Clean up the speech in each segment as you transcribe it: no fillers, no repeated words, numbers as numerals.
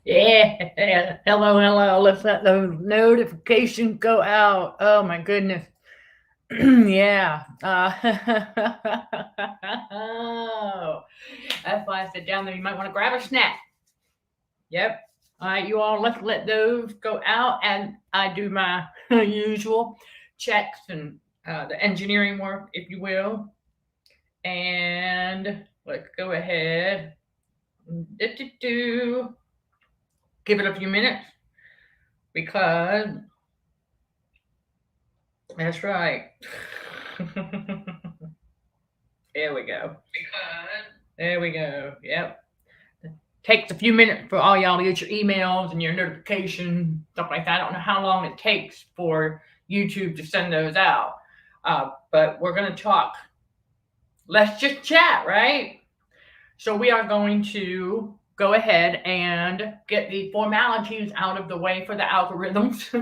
Yeah. Hello, hello. Let's let those notifications go out. Oh my goodness. Yeah. Oh, that's why I said down there you might want to grab a snack. Yep. All right, you all. Let's let those go out, and I do my usual checks and the engineering work, if you will. And let's go ahead. Do. Give it a few minutes because that's right. There we go. There we go. Yep. Takes a few minutes for all y'all to get your emails and your notifications, stuff like that. I don't know how long it takes for YouTube to send those out. But we're going to talk. Let's just chat, right? So we are going to go ahead and get the formalities out of the way for the algorithms.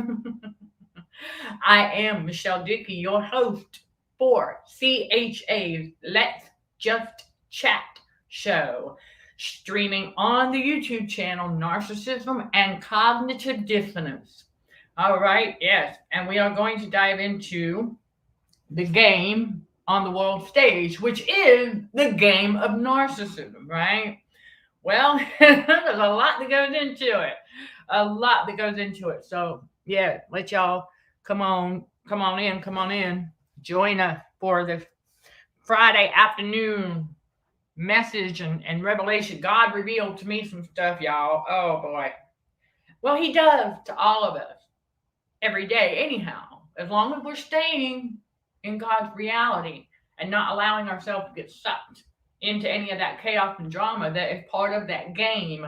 I am Michelle Dickey, your host for CHA's Let's Just Chat show, streaming on the YouTube channel Narcissism and Cognitive Dissonance. All right, yes, and we are going to dive into the game on the world stage, which is the game of narcissism, right? Well, there's a lot that goes into it. A lot that goes into it. So, yeah, let y'all come on in. Join us for this Friday afternoon message and revelation. God revealed to me some stuff, y'all. Oh, boy. Well, He does to all of us every day, anyhow, as long as we're staying in God's reality and not allowing ourselves to get sucked into any of that chaos and drama that is part of that game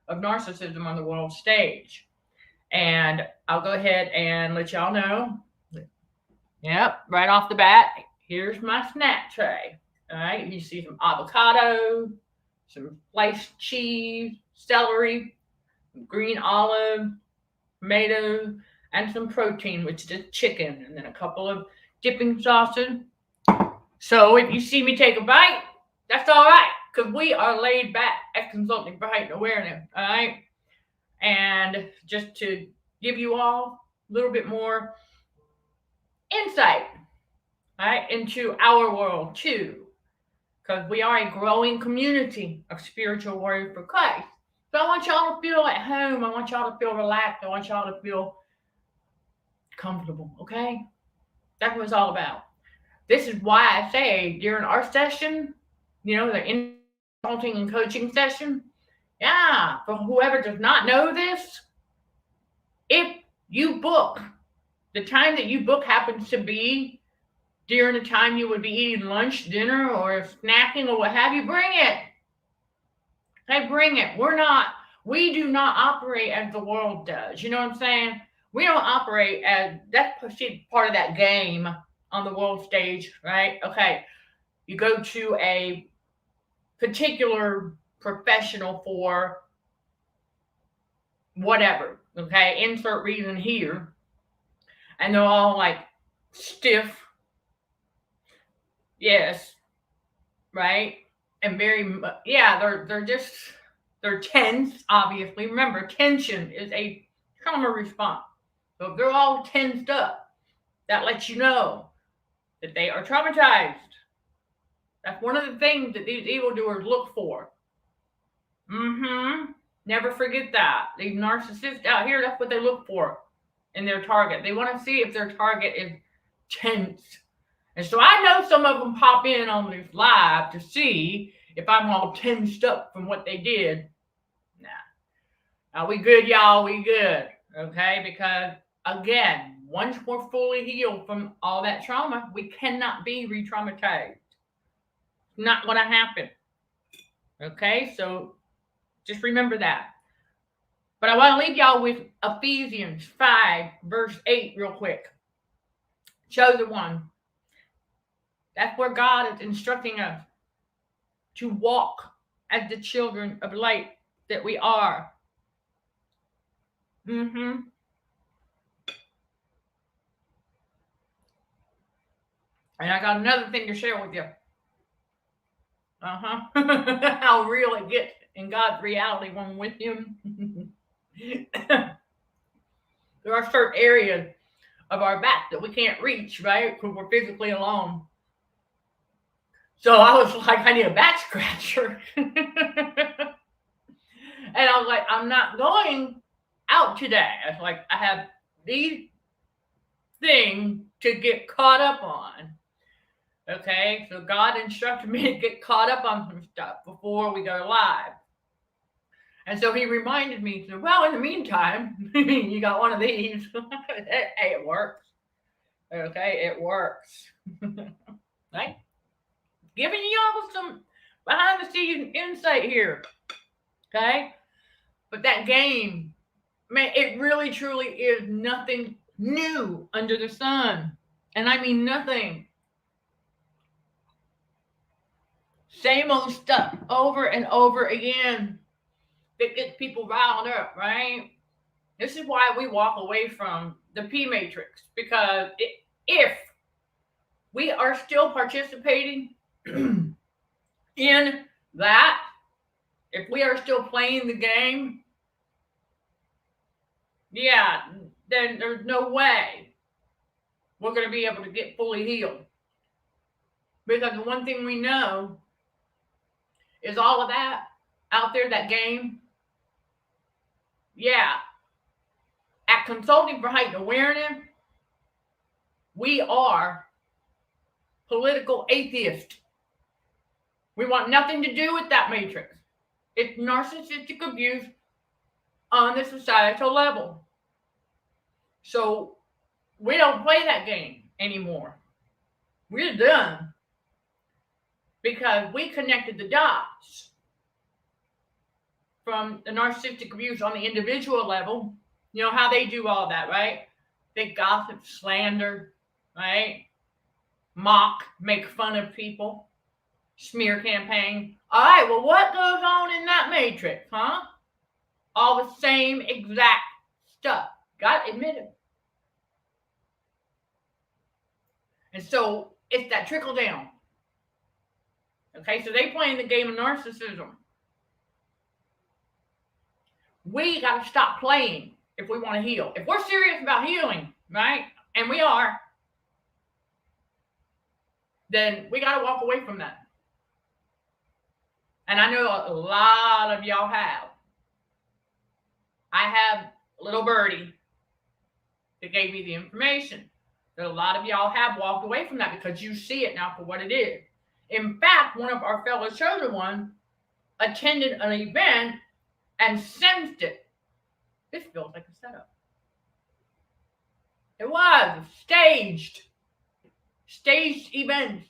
of narcissism on the world stage. And I'll go ahead and let y'all know. Yep, right off the bat, here's my snack tray. All right, you see some avocado, some sliced cheese, celery, green olive, tomatoes, and some protein, which is chicken, and then a couple of dipping sauces. So if you see me take a bite, that's all right, because we are laid back at Consulting for Heightened Awareness, all right? And just to give you all a little bit more insight, all right, into our world too, because we are a growing community of spiritual warriors for Christ. So I want y'all to feel at home. I want y'all to feel relaxed. I want y'all to feel comfortable, okay? That's what it's all about. This is why I say during our session, the consulting and coaching session, yeah, for whoever does not know this, if you book, the time that you book happens to be during the time you would be eating lunch, dinner, or snacking, or what have you, bring it. Hey, bring it. We do not operate as the world does. You know what I'm saying? We don't operate as, that's part of that game on the world stage, right? Okay. You go to a particular professional for whatever, okay? Insert reason here. And they're all like stiff. Yes. Right? And they're tense, obviously. Remember, tension is a trauma response. So if they're all tensed up, that lets you know that they are traumatized. That's one of the things that these evildoers look for. Never forget that. These narcissists out here, that's what they look for in their target. They want to see if their target is tense. And so I know some of them pop in on this live to see if I'm all tensed up from what they did. Nah. We good, y'all. We good. Okay? Because, again, once we're fully healed from all that trauma, we cannot be re-traumatized. Not going to happen. Okay? So just remember that. But I want to leave y'all with Ephesians 5, verse 8 real quick. Chosen one. That's where God is instructing us to walk as the children of light that we are. And I got another thing to share with you. How real it gets in God's reality when with Him. There are certain areas of our back that we can't reach, right? Because we're physically alone. So I was like, I need a back scratcher. And I was like, I'm not going out today. I was like, I have these things to get caught up on. Okay, so God instructed me to get caught up on some stuff before we go live. And so he reminded me, he said, well, in the meantime, you got one of these. Hey, it works. Okay, it works. Right? Giving y'all some behind the scenes insight here. Okay? But that game, man, it really truly is nothing new under the sun. And I mean nothing. Same old stuff over and over again that gets people riled up, right? This is why we walk away from the P matrix, because if we are still participating in that, if we are still playing the game, yeah, then there's no way we're going to be able to get fully healed. Because the one thing we know is all of that out there, that game, yeah, at Consulting for Heightened Awareness, we are political atheists. We want nothing to do with that matrix. It's narcissistic abuse on the societal level. So we don't play that game anymore. We're done. Because we connected the dots from the narcissistic abuse on the individual level. You know how they do all that, right? They gossip, slander, right? Mock, make fun of people, smear campaign. All right, well, what goes on in that matrix, huh? All the same exact stuff. Got to admit it. And so it's that trickle down. Okay, so they playing the game of narcissism. We got to stop playing if we want to heal. If we're serious about healing, right, and we are, then we got to walk away from that. And I know a lot of y'all have. I have a little birdie that gave me the information. That a lot of y'all have walked away from that because you see it now for what it is. In fact, one of our fellow chosen ones attended an event and sensed it. This feels like a setup. It was staged events.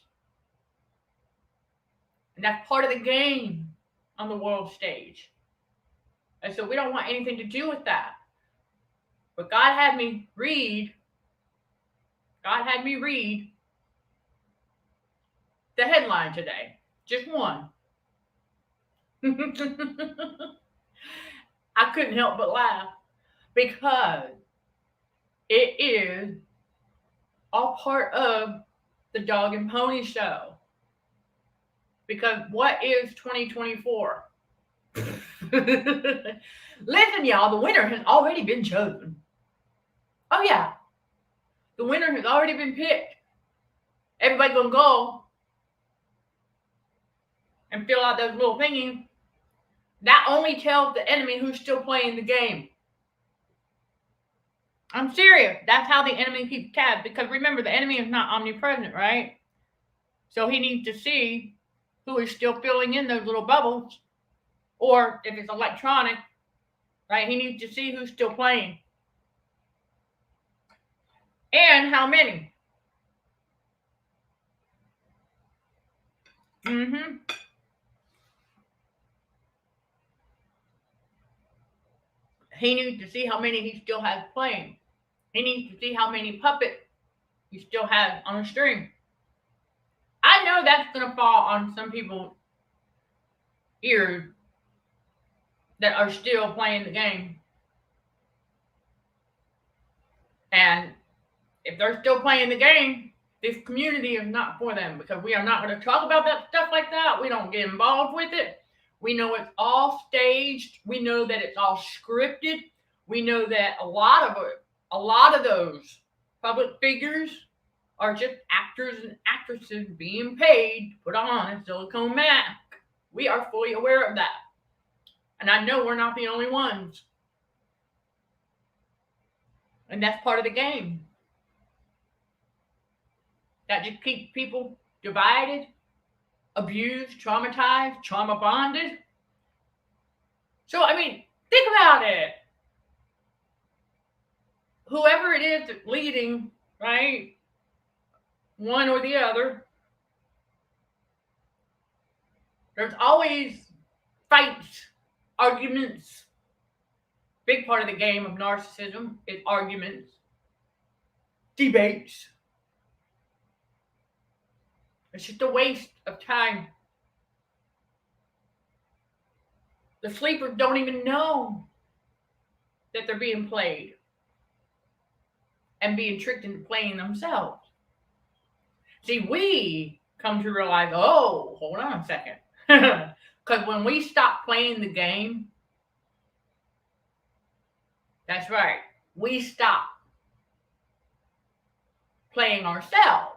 And that's part of the game on the world stage. And so we don't want anything to do with that. But God had me read the headline today. Just one. I couldn't help but laugh because it is all part of the Dog and Pony Show. Because what is 2024? Listen, y'all, the winner has already been chosen. Oh, yeah. The winner has already been picked. Everybody gonna go and fill out those little thingies. That only tells the enemy who's still playing the game. I'm serious. That's how the enemy keeps tabs. Because remember, the enemy is not omnipresent, right? So he needs to see who is still filling in those little bubbles. Or if it's electronic, right? He needs to see who's still playing. And how many. He needs to see how many he still has playing. He needs to see how many puppets he still has on a string. I know that's going to fall on some people's ears that are still playing the game. And if they're still playing the game, this community is not for them, because we are not going to talk about that stuff like that. We don't get involved with it. We know it's all staged. We know that it's all scripted. we know that a lot of those public figures are just actors and actresses being paid to put on a silicone mask. We are fully aware of that. And I know we're not the only ones. And that's part of the game. That just keeps people divided, abused, traumatized, trauma bonded. So, I mean, think about it. Whoever it is that's leading, right, one or the other, there's always fights, arguments. Big part of the game of narcissism is arguments, debates. It's just a waste of time. The sleepers don't even know that they're being played and being tricked into playing themselves. See, we come to realize, oh, hold on a second. Because when we stop playing the game, that's right, we stop playing ourselves.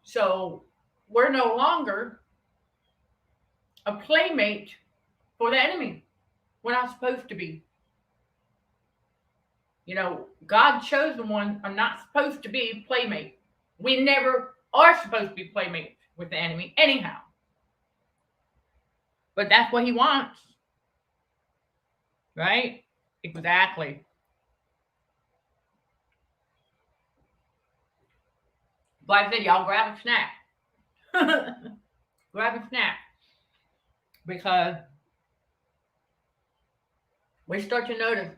So we're no longer a playmate for the enemy. We're not supposed to be. You know, God's chosen ones are not supposed to be playmate. We never are supposed to be playmates with the enemy anyhow. But that's what he wants. Right? Exactly. Like I said, y'all grab a snack. Grab a snack. Because we start to notice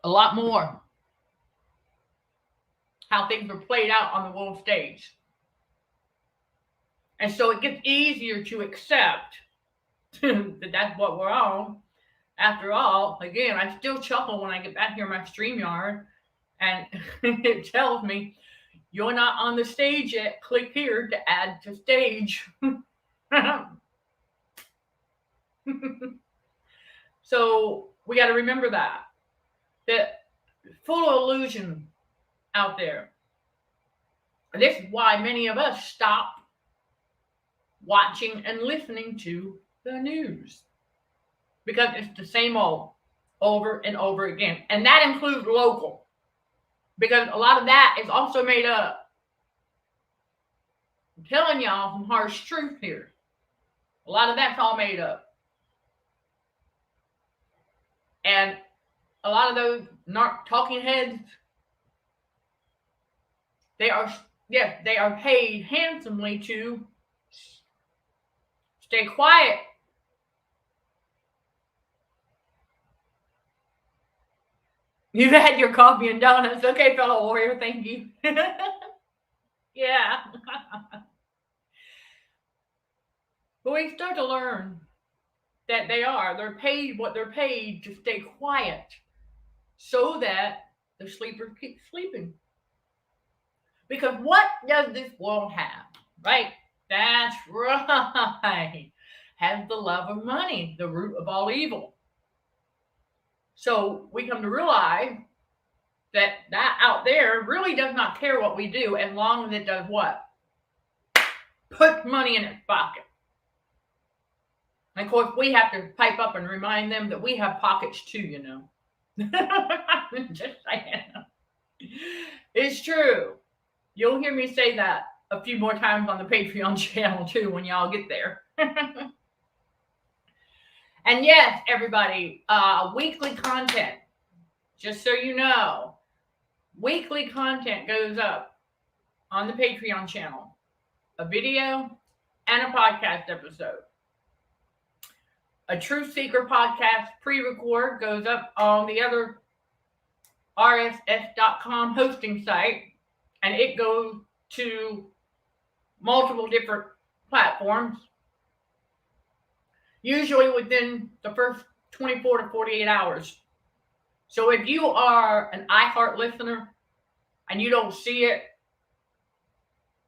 a lot more how things are played out on the world stage. And so it gets easier to accept that that's what we're on. After all, again, I still chuckle when I get back here in my StreamYard and it tells me, you're not on the stage yet. Click here to add to stage. So we got to remember that full of illusion out there. And this is why many of us stop watching and listening to the news, because it's the same old over and over again. And that includes local, because a lot of that is also made up. I'm telling y'all some harsh truth here. A lot of that's all made up. And a lot of those talking heads, they are paid handsomely to stay quiet. You've had your coffee and donuts. Okay, fellow warrior, thank you. Yeah. But we start to learn that they're paid what they're paid to stay quiet so that the sleepers keep sleeping. Because what does this world have, right? That's right. Has the love of money, the root of all evil. So we come to realize that out there really does not care what we do as long as it does what? Put money in its pocket. And of course, we have to pipe up and remind them that we have pockets too, you know. Just saying. It's true. You'll hear me say that a few more times on the Patreon channel too when y'all get there. And yes, everybody, weekly content. Just so you know, weekly content goes up on the Patreon channel. A video and a podcast episode. A Truth Seeker podcast pre-record goes up on the other rss.com hosting site, and it goes to multiple different platforms, usually within the first 24 to 48 hours. So if you are an iHeart listener and you don't see it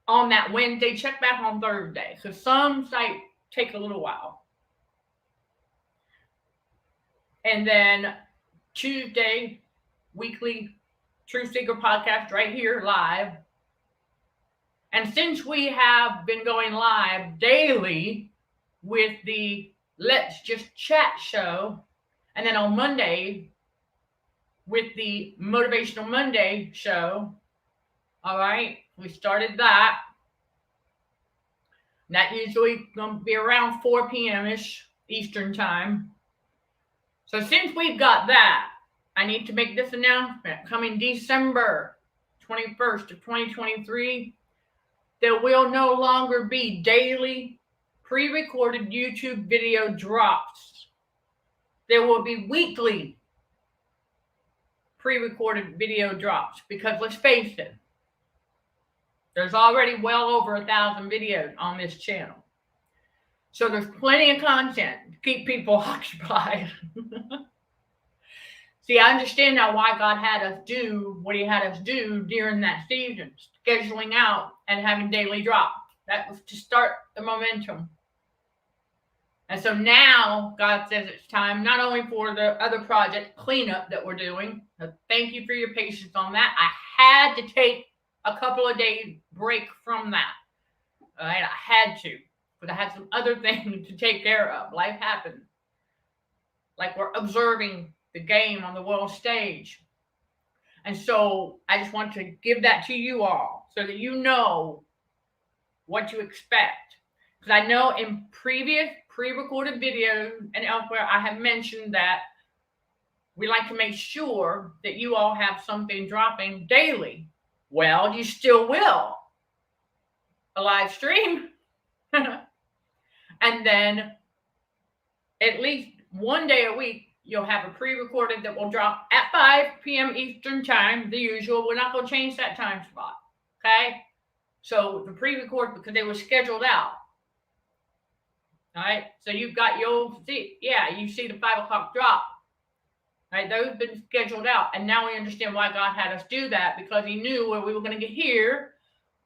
on that Wednesday, check back on Thursday. So some sites take a little while. And then Tuesday, weekly Truth Seeker podcast right here live. And since we have been going live daily with the Let's Just Chat show, and then on Monday with the Motivational Monday show, all right, we started that. That usually going to be around 4 p.m.-ish Eastern time. So since we've got that, I need to make this announcement. Coming December 21st of 2023, there will no longer be daily pre-recorded YouTube video drops. There will be weekly pre-recorded video drops because let's face it, there's already well over 1,000 videos on this channel. So there's plenty of content to keep people occupied. See, I understand now why God had us do what he had us do during that season, scheduling out and having daily drops. That was to start the momentum. And so now God says it's time not only for the other project cleanup that we're doing. So thank you for your patience on that. I had to take a couple of days break from that. All right, I had to, but I had some other things to take care of. Life happened. Like we're observing the game on the world stage. And so I just want to give that to you all so that you know what to expect. Because I know in previous pre-recorded videos and elsewhere, I have mentioned that we like to make sure that you all have something dropping daily. Well, you still will. A live stream. And then at least one day a week, you'll have a pre-recorded that will drop at 5 p.m. Eastern time, the usual. We're not going to change that time spot. Okay? So the pre-record, because they were scheduled out. All right? So you've got, you'll see, you see the 5 o'clock drop. All right? Those have been scheduled out. And now we understand why God had us do that, because he knew where we were going to get here,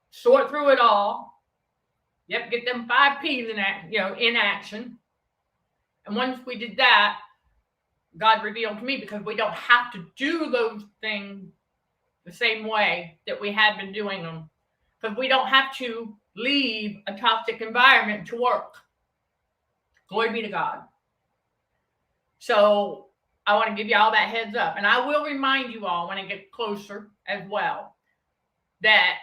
sort through it all. Yep, get them 5 P's in action. And once we did that, God revealed to me, because we don't have to do those things the same way that we had been doing them. Because we don't have to leave a toxic environment to work. Glory be to God. So I want to give you all that heads up. And I will remind you all when I get closer as well that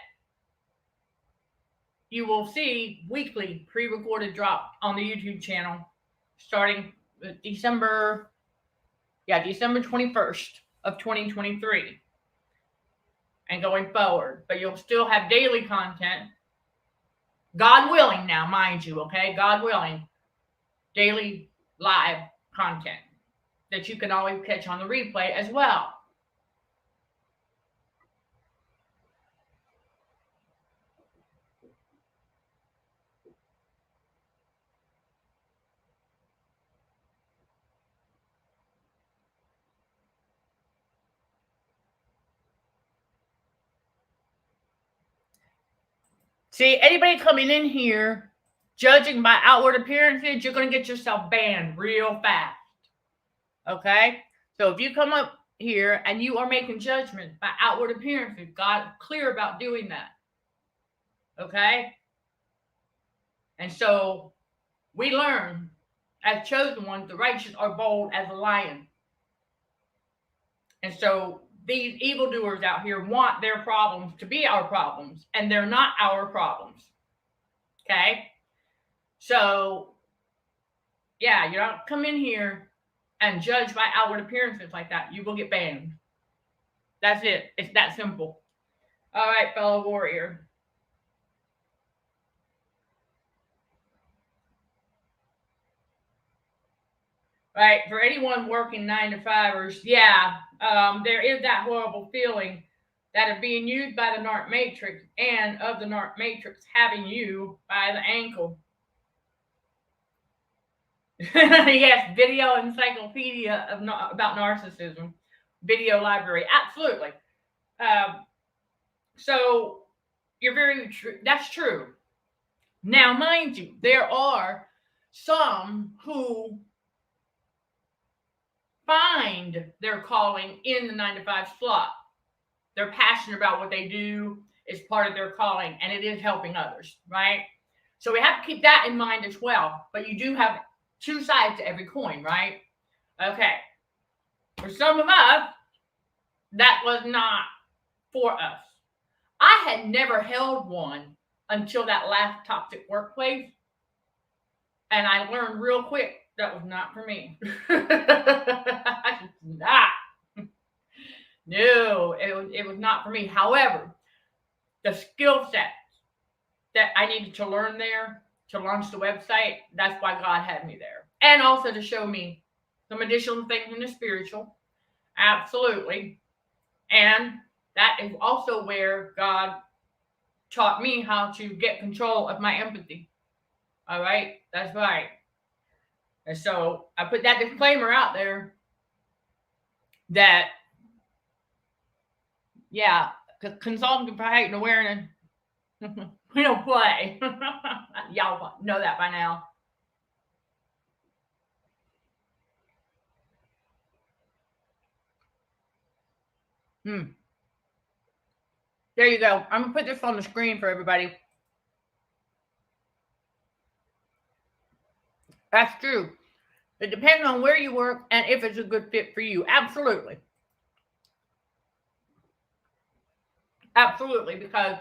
you will see weekly pre-recorded drop on the YouTube channel starting December 21st of 2023 and going forward. But you'll still have daily content. God willing now, mind you, okay? God willing. Daily live content that you can always catch on the replay as well. See, anybody coming in here judging by outward appearances, you're going to get yourself banned real fast. Okay? So if you come up here and you are making judgments by outward appearances, God's clear about doing that. Okay? And so we learn, as chosen ones, the righteous are bold as a lion. And so these evildoers out here want their problems to be our problems, and they're not our problems. Okay? So, you don't come in here and judge by outward appearances like that. You will get banned. That's it. It's that simple. All right, fellow warrior. Right, for anyone working 9 to 5ers, there is that horrible feeling that of being used by the narc matrix and of the narc matrix having you by the ankle. Yes, video encyclopedia about narcissism, video library, absolutely. So you're very true. That's true. Now, mind you, there are some who find their calling in the 9 to 5 slot. They're passionate about what they do. It's part of their calling, and it is helping others, right? So we have to keep that in mind as well. But you do have two sides to every coin, right? Okay. For some of us, that was not for us. I had never held one until that last toxic workplace. And I learned real quick that was not for me. Not. No, it was not for me. However, the skill sets that I needed to learn there to launch the website, that's why God had me there. And also to show me some additional things in the spiritual. Absolutely. And that is also where God taught me how to get control of my empathy. All right? That's right. And so I put that disclaimer out there that, yeah, consultative heightened awareness, we don't play. Y'all know that by now. There you go. I'm going to put this on the screen for everybody. That's true. It depends on where you work and if it's a good fit for you. Absolutely. Absolutely, because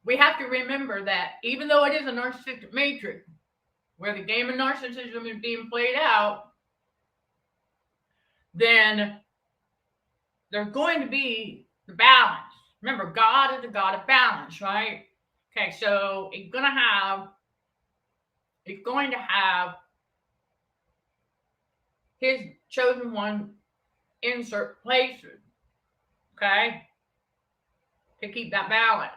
we have to remember that even though it is a narcissistic matrix, where the game of narcissism is being played out, then there's going to be the balance. Remember, God is a God of balance, right? Okay, so it's going to have his chosen one insert places, okay, to keep that balance.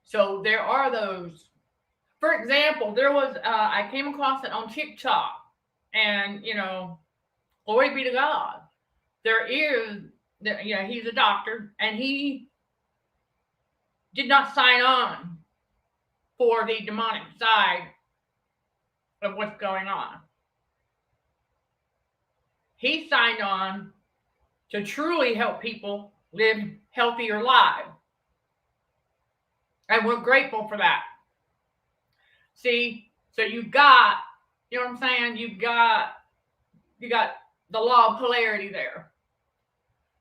So there are those. For example, there was, I came across it on TikTok, and, glory be to God. There is, he's a doctor, and he did not sign on for the demonic side of what's going on. He signed on to truly help people live healthier lives. And we're grateful for that. See, so you've got, you know what I'm saying? You got the law of polarity there.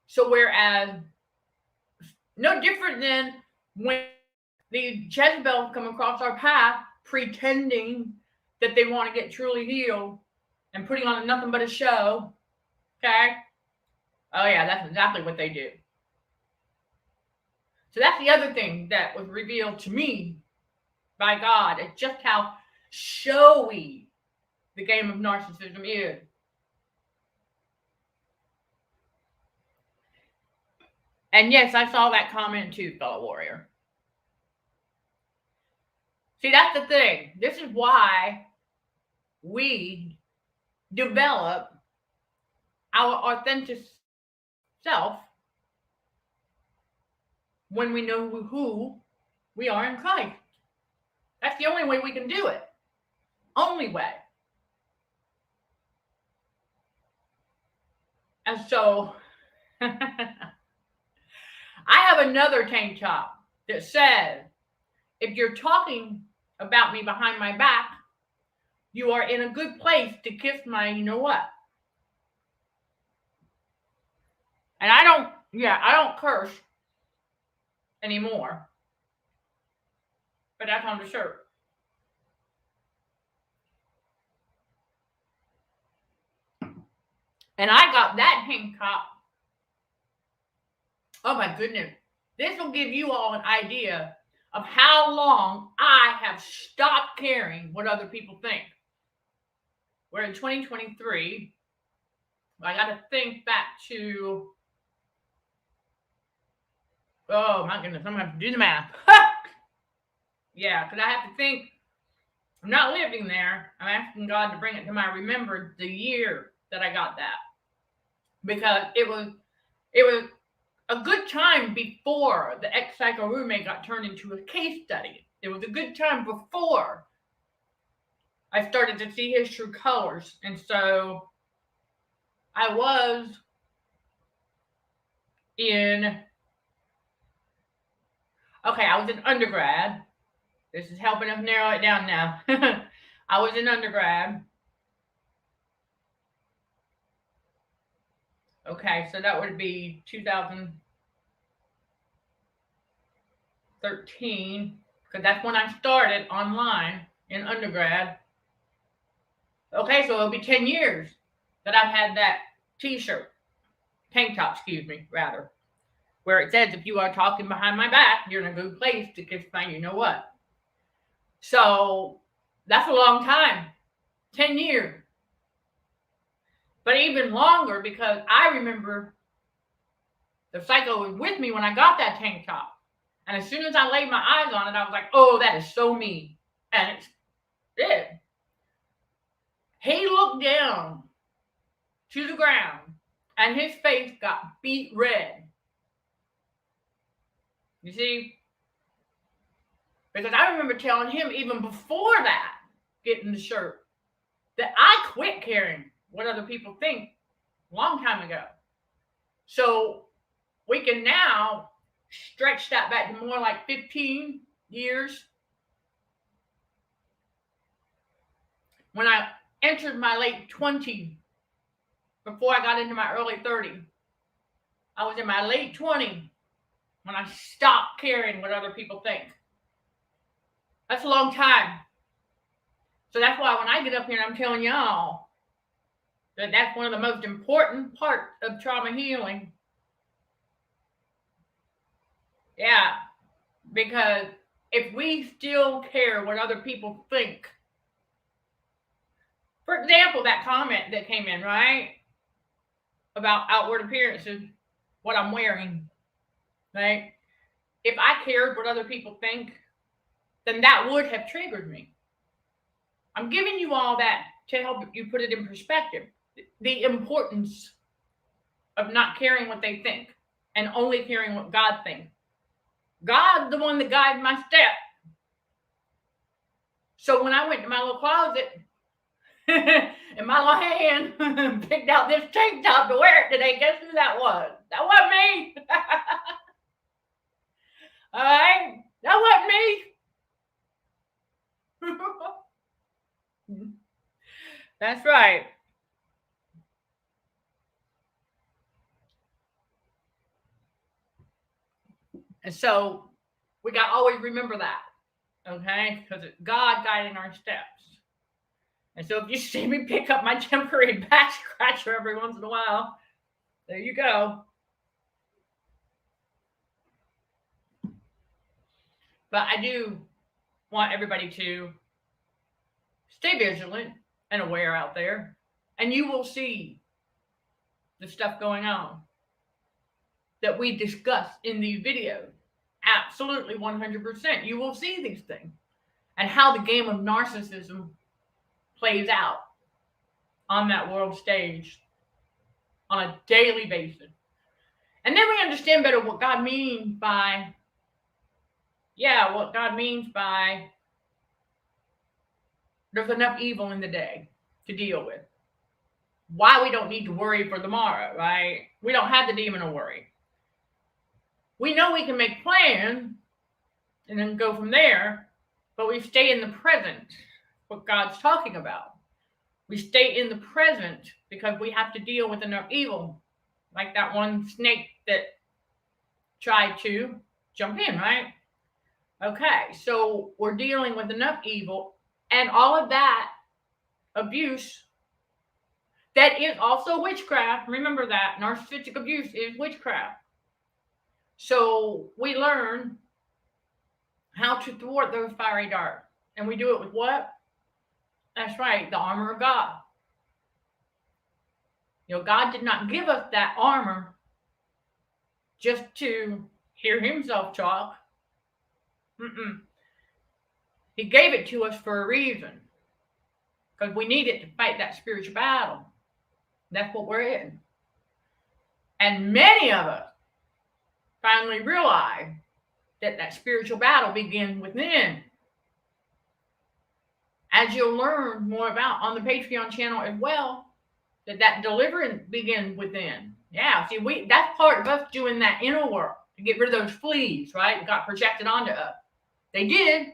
So whereas, no different than when the Jezebels come across our path pretending that they want to get truly healed and putting on nothing but a show, okay? Oh yeah, that's exactly what they do. So that's the other thing that was revealed to me by God. It's just how showy the game of narcissism is. And yes, I saw that comment too, fellow warrior. See, that's the thing. This is why we develop our authentic self when we know who we are in Christ. That's the only way we can do it. Only way. And so, I have another tank top that says, if you're talking about me behind my back, you are in a good place to kiss my you know what. And I don't curse anymore. But that's on the shirt. And I got that tank top. Oh my goodness. This will give you all an idea of how long I have stopped caring what other people think. We're in 2023. I got to think back to, oh my goodness, I'm going to have to do the math. Yeah, because I have to think, I'm not living there. I'm asking God to bring it to my remembrance the year that I got that. Because it was a good time before the ex-psycho roommate got turned into a case study. It was a good time before I started to see his true colors. And so I was in undergrad. This is helping us narrow it down now. I was in undergrad. Okay, so that would be 2013, because that's when I started online in undergrad. Okay, so it'll be 10 years that I've had that t-shirt, tank top, rather, where it says, if you are talking behind my back, you're in a good place to kiss my you know what. So that's a long time, 10 years. But even longer, because I remember the psycho was with me when I got that tank top. And as soon as I laid my eyes on it, I was like, oh, that is so me. And it did. He looked down to the ground and his face got beet red. You see? Because I remember telling him even before that, getting the shirt, that I quit caring what other people think a long time ago. So we can now stretch that back to more like 15 years. When I entered my late 20s, before I got into my early 30s, I was in my late 20s when I stopped caring what other people think. That's a long time. So that's why when I get up here and I'm telling y'all that that's one of the most important parts of trauma healing. Yeah, because if we still care what other people think, for example, that comment that came in, right, about outward appearances, what I'm wearing, right? If I cared what other people think, then that would have triggered me. I'm giving you all that to help you put it in perspective. The importance of not caring what they think and only caring what God thinks. God's the one that guides my step. So when I went to my little closet and my little hand picked out this tank top to wear it today, guess who that was? That wasn't me. All right? That wasn't me. That's right. And so we got to always remember that, okay? Because it's God guiding our steps. And so if you see me pick up my temporary back scratcher every once in a while, there you go. But I do want everybody to stay vigilant and aware out there, and you will see the stuff going on that we discuss in these videos. Absolutely 100%. You will see these things and how the game of narcissism plays out on that world stage on a daily basis. And then we understand better what God means by, there's enough evil in the day to deal with. Why we don't need to worry for tomorrow, right? We don't have the demon of worry. We know we can make plans and then go from there, but we stay in the present, what God's talking about. We stay in the present because we have to deal with enough evil, like that one snake that tried to jump in, right? Okay, so we're dealing with enough evil and all of that abuse that is also witchcraft. Remember that narcissistic abuse is witchcraft. So we learn how to thwart those fiery darts. And we do it with what? That's right, the armor of God. You know, God did not give us that armor just to hear himself talk. He gave it to us for a reason. Because we need it to fight that spiritual battle. That's what we're in. And many of us finally realize that that spiritual battle begins within. as you'll learn more about on the Patreon channel as well, that deliverance begins within. Yeah, see, that's part of us doing that inner work to get rid of those fleas, right? That got projected onto us. They did.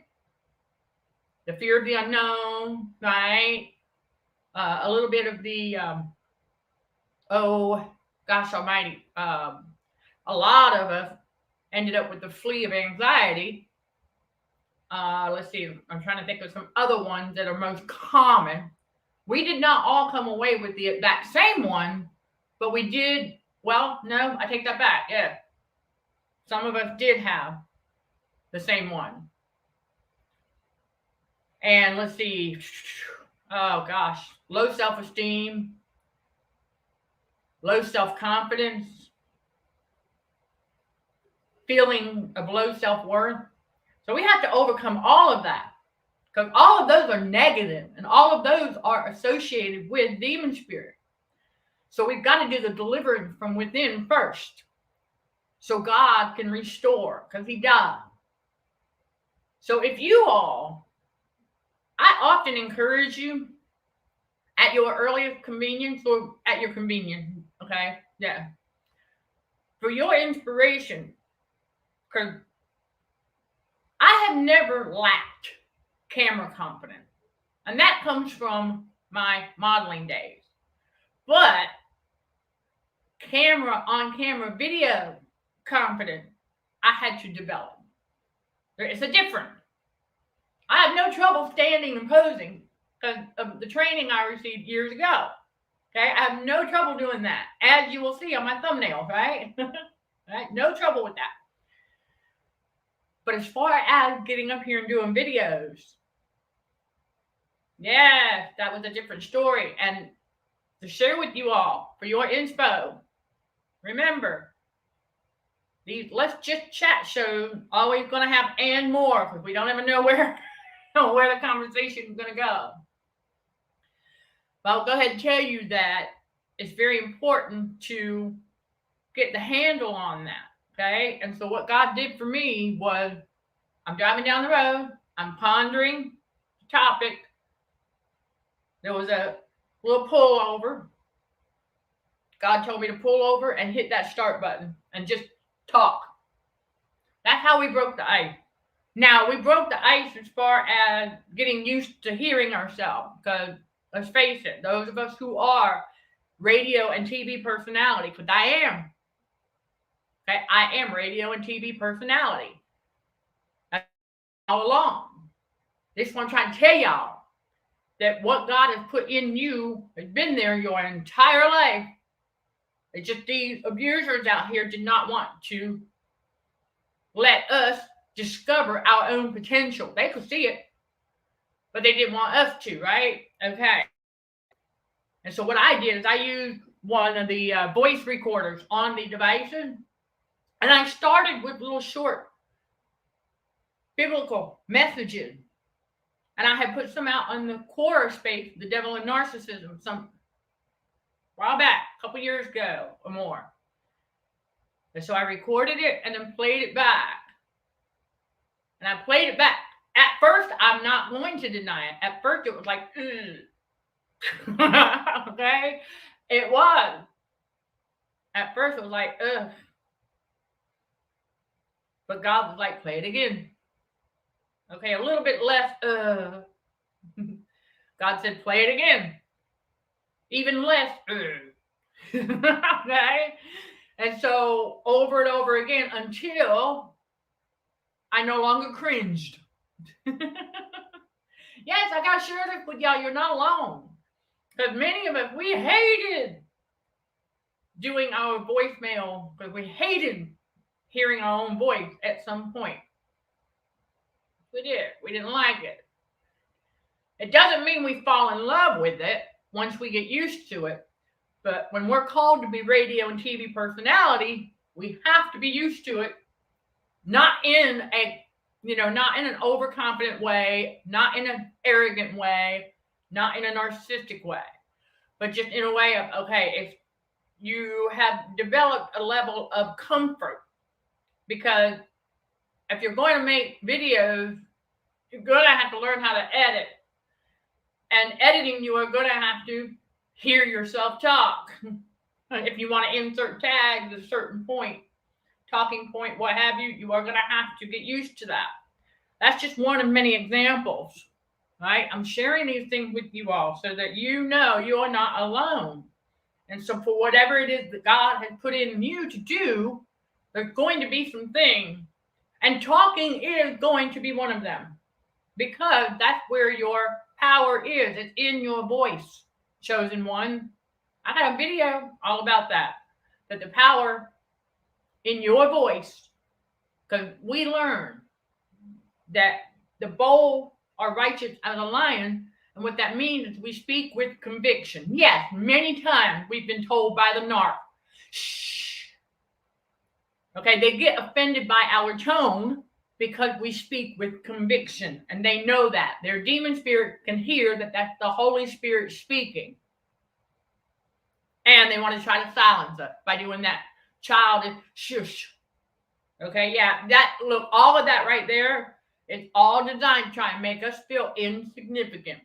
The fear of the unknown, right? A little bit of the, oh, gosh almighty. A lot of us ended up with the flea of anxiety. Let's see. I'm trying to think of some other ones that are most common. We did not all come away with that same one, but we did. Well, no, I take that back. Yeah. Some of us did have the same one. And let's see. Oh, gosh. Low self-esteem, low self-confidence, feeling of low self-worth. So we have to overcome all of that, because all of those are negative and all of those are associated with demon spirit. So we've got to do the deliverance from within first, so God can restore, because he does. So if you all, I often encourage you at your earliest convenience, or at your convenience, okay? Yeah. For your inspiration, because I have never lacked camera confidence. And that comes from my modeling days. But on-camera video confidence, I had to develop. It's a difference. I have no trouble standing and posing because of the training I received years ago. Okay, I have no trouble doing that, as you will see on my thumbnail, right? Right? No trouble with that. But as far as getting up here and doing videos, yeah, that was a different story. And to share with you all, for your inspo, remember, these Let's Just Chat shows always going to have and more, because we don't even know where the conversation is going to go. But I'll go ahead and tell you that it's very important to get the handle on that, okay? And so what God did for me was, I'm driving down the road, I'm pondering the topic. There was a little pullover. God told me to pull over and hit that start button and just talk. That's how we broke the ice. Now, we broke the ice as far as getting used to hearing ourselves, because let's face it, those of us who are radio and TV personality, because I am. Okay, I am radio and TV personality. That's all along. This is what I'm trying to tell y'all, that what God has put in you has been there your entire life. It's just these abusers out here did not want to let us discover our own potential. They could see it, but they didn't want us to, right? Okay. And so what I did is I used one of the voice recorders on the devices, and I started with little short biblical messages. And I had put some out on the Quora space, The Devil and Narcissism, some while back, a couple years ago or more. And so I recorded it and then played it back. And I played it back. At first, I'm not going to deny it. At first, it was like, okay? It was. At first, it was like, ugh. But God was like, play it again. Okay, a little bit less, God said, play it again. Even less, okay? And so over and over again until I no longer cringed. Yes, I got to share this with y'all. You're not alone. Because many of us, we hated doing our voicemail, because we hated hearing our own voice at some point. We did. We didn't like it. It doesn't mean we fall in love with it once we get used to it. But when we're called to be radio and TV personality, we have to be used to it. Not in an overconfident way, not in an arrogant way, not in a narcissistic way, but just in a way of, okay, if you have developed a level of comfort, because if you're going to make videos, you're going to have to learn how to edit. and editing, you are going to have to hear yourself talk. If you want to insert tags at a certain point, talking point, what have you, you are going to have to get used to that. That's just one of many examples, right? I'm sharing these things with you all so that you know you are not alone. And so for whatever it is that God has put in you to do, there's going to be some things. And talking is going to be one of them, because that's where your power is. It's in your voice, chosen one. I got a video all about that the power in your voice, because we learn that the bold are righteous as a lion, and what that means is we speak with conviction. Yes, many times we've been told by the narc, shh. Okay, they get offended by our tone because we speak with conviction, and they know that. Their demon spirit can hear that that's the Holy Spirit speaking. And they want to try to silence us by doing that childish shush. Okay, yeah, that look, all of that right there, it's all designed to try and make us feel insignificant.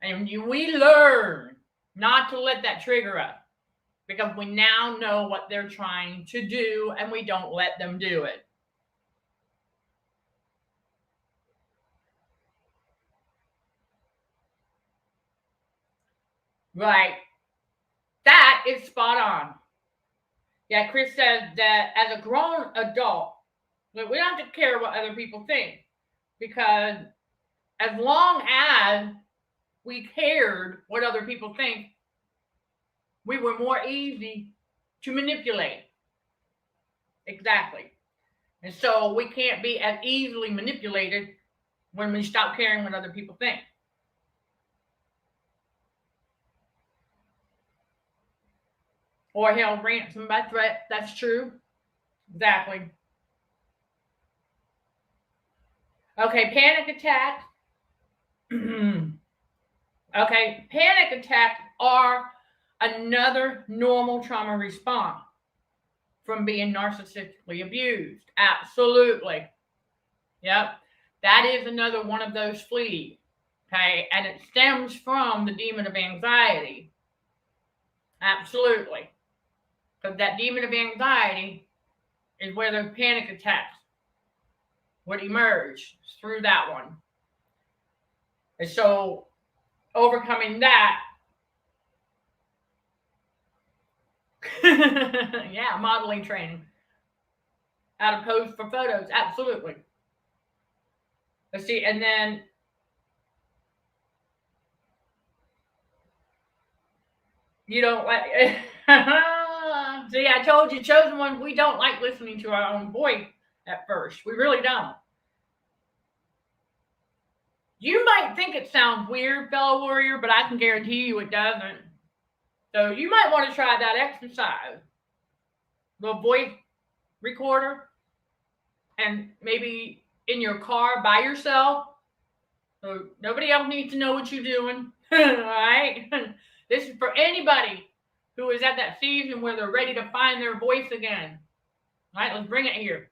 And we learn not to let that trigger us, because we now know what they're trying to do, and we don't let them do it. Right. That is spot on. Yeah, Chris says that as a grown adult, we don't have to care what other people think, because as long as we cared what other people think, we were more easy to manipulate. Exactly. And so we can't be as easily manipulated when we stop caring what other people think. Or held ransom by threat. That's true. Exactly. Okay, panic attacks. Okay, panic attacks are another normal trauma response from being narcissistically abused. Absolutely. Yep. That is another one of those fleas. Okay, and it stems from the demon of anxiety. Absolutely. Because that demon of anxiety is where those panic attacks would emerge, through that one. And so overcoming that, yeah, modeling training. How to pose for photos, absolutely. Let's see, and then you don't like see, I told you, chosen ones, we don't like listening to our own voice at first. We really don't. You might think it sounds weird, fellow warrior, but I can guarantee you it doesn't. So you might want to try that exercise. The voice recorder, and maybe in your car by yourself. So nobody else needs to know what you're doing. All right? This is for anybody who is at that season where they're ready to find their voice again. All right, let's bring it here.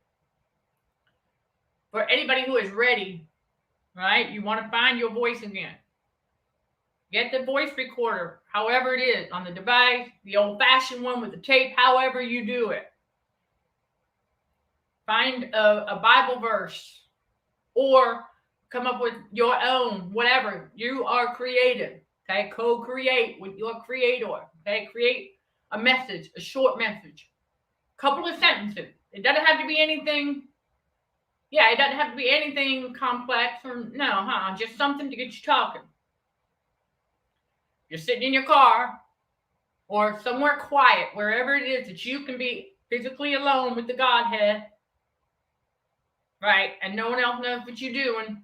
For anybody who is ready, right? You want to find your voice again. Get the voice recorder, however it is, on the device, the old-fashioned one with the tape, however you do it. Find a Bible verse, or come up with your own, whatever. You are creative, okay? Co-create with your creator, okay? Create a message, a short message, a couple of sentences. It doesn't have to be anything. Yeah, it doesn't have to be anything complex, or just something to get you talking. You're sitting in your car or somewhere quiet, wherever it is that you can be physically alone with the Godhead, right? And no one else knows what you're doing.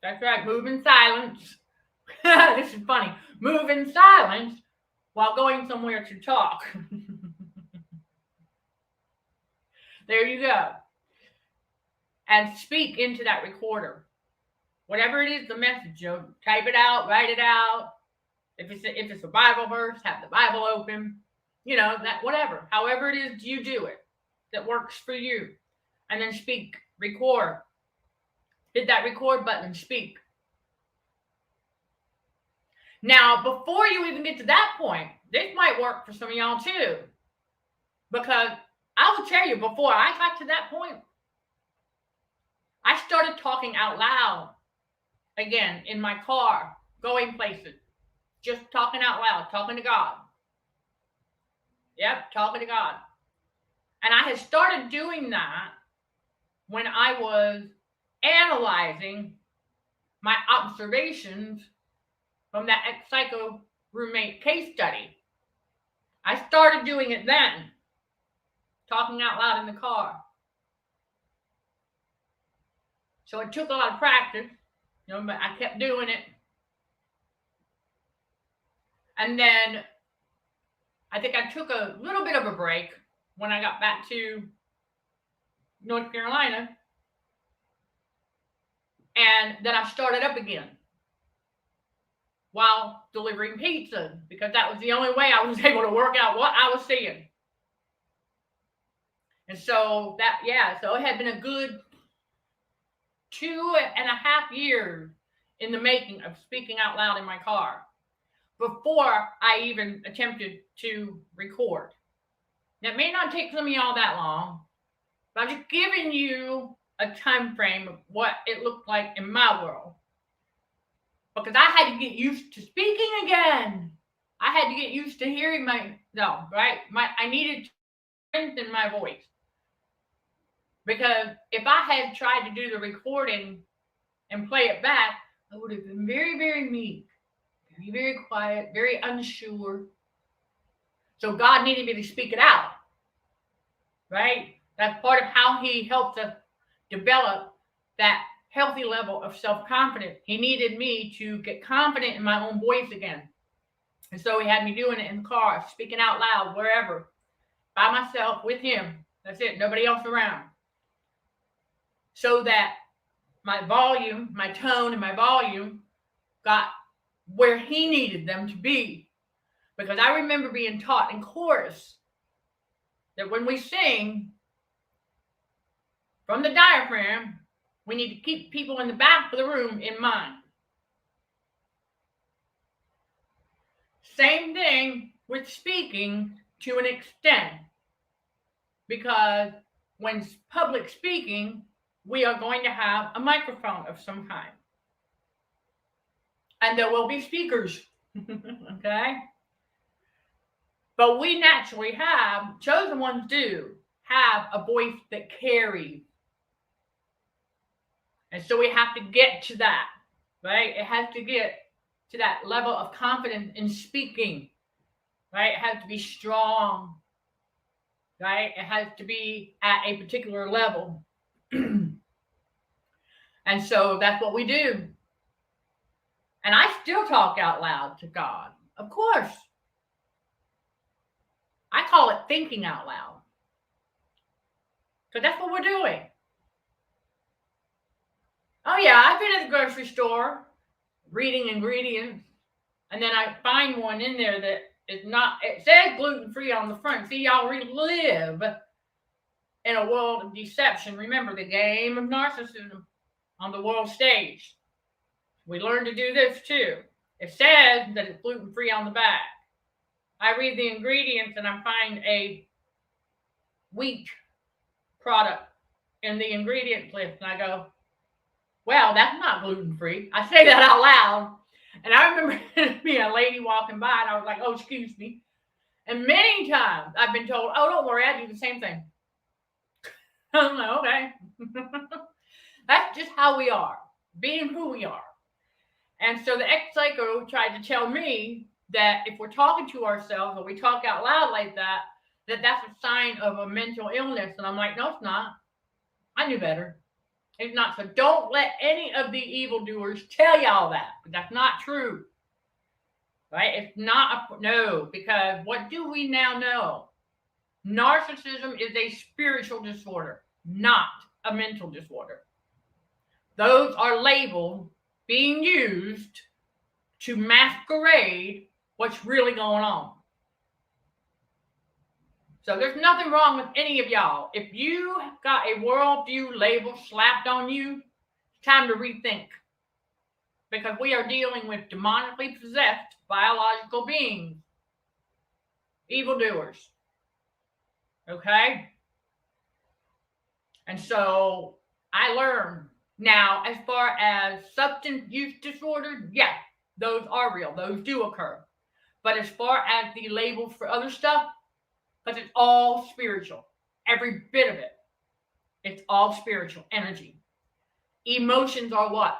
That's right, move in silence. This is funny. Move in silence while going somewhere to talk. There you go. And speak into that recorder. Whatever it is, the message, type it out, write it out. If it's a Bible verse, have the Bible open. That whatever. However it is you do it, that works for you. And then speak, record. Hit that record button and speak. Now, before you even get to that point, this might work for some of y'all too. Because I will tell you, before I got to that point, I started talking out loud again in my car, going places, just talking out loud, talking to God. Yep, talking to God. And I had started doing that when I was analyzing my observations from that ex-psycho roommate case study. I started doing it then, talking out loud in the car. So it took a lot of practice, but I kept doing it. And then I think I took a little bit of a break when I got back to North Carolina. And then I started up again while delivering pizza, because that was the only way I was able to work out what I was seeing. And so so it had been a good 2.5 years in the making of speaking out loud in my car before I even attempted to record. That may not take some of y'all that long, but I'm just giving you a time frame of what it looked like in my world. Because I had to get used to speaking again. I had to get used to hearing I needed to strengthen my voice. Because if I had tried to do the recording and play it back, I would have been very, very meek, very, very quiet, very unsure. So God needed me to speak it out, right? That's part of how He helped us develop that healthy level of self-confidence. He needed me to get confident in my own voice again. And so He had me doing it in the car, speaking out loud, wherever, by myself, with Him. That's it, nobody else around. So that my volume, my tone and my volume got where He needed them to be. Because I remember being taught in chorus that when we sing from the diaphragm, we need to keep people in the back of the room in mind. Same thing with speaking to an extent. Because when public speaking, we are going to have a microphone of some kind. And there will be speakers. Okay? But we naturally have, chosen ones do, have a voice that carries. And so we have to get to that, right? It has to get to that level of confidence in speaking, right? It has to be strong, right? It has to be at a particular level. And so that's what we do. And I still talk out loud to God, of course. I call it thinking out loud. Because that's what we're doing. Oh yeah, I've been at the grocery store reading ingredients, and then I find one in there that is not, it says gluten-free on the front. See, y'all live in a world of deception. Remember the game of narcissism on the world stage. We learn to do this too. It says that it's gluten-free on the back. I read the ingredients and I find a wheat product in the ingredient list, and I go, well, that's not gluten-free. I say that out loud. And I remember being a lady walking by, and I was like, oh, excuse me. And many times I've been told, oh, don't worry, I do the same thing. I'm like, okay. That's just how we are, being who we are. And so the ex-psycho tried to tell me that if we're talking to ourselves or we talk out loud like that, that's a sign of a mental illness. And I'm like, no, it's not. I knew better. It's not. So don't let any of the evildoers tell y'all that. That's not true. Right? It's not. No, because what do we now know? Narcissism is a spiritual disorder, not a mental disorder. Those are labeled being used to masquerade what's really going on. So there's nothing wrong with any of y'all. If you got a worldview label slapped on you, it's time to rethink. because we are dealing with demonically possessed biological beings, evildoers. Okay? And so I learned. Now, as far as substance use disorders, yeah, those are real. Those do occur. But as far as the labels for other stuff, because it's all spiritual, every bit of it, it's all spiritual energy. Emotions are what?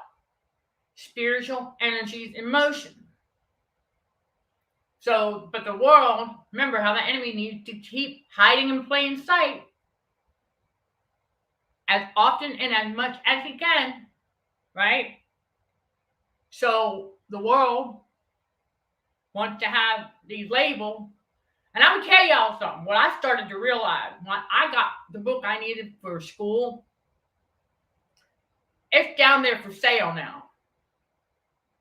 Spiritual energies in motion. So, but the world, remember how the enemy needs to keep hiding in plain sight as often and as much as he can, right? So the world wants to have these labels. And I would tell y'all something. What I started to realize when I got the book I needed for school, it's down there for sale now.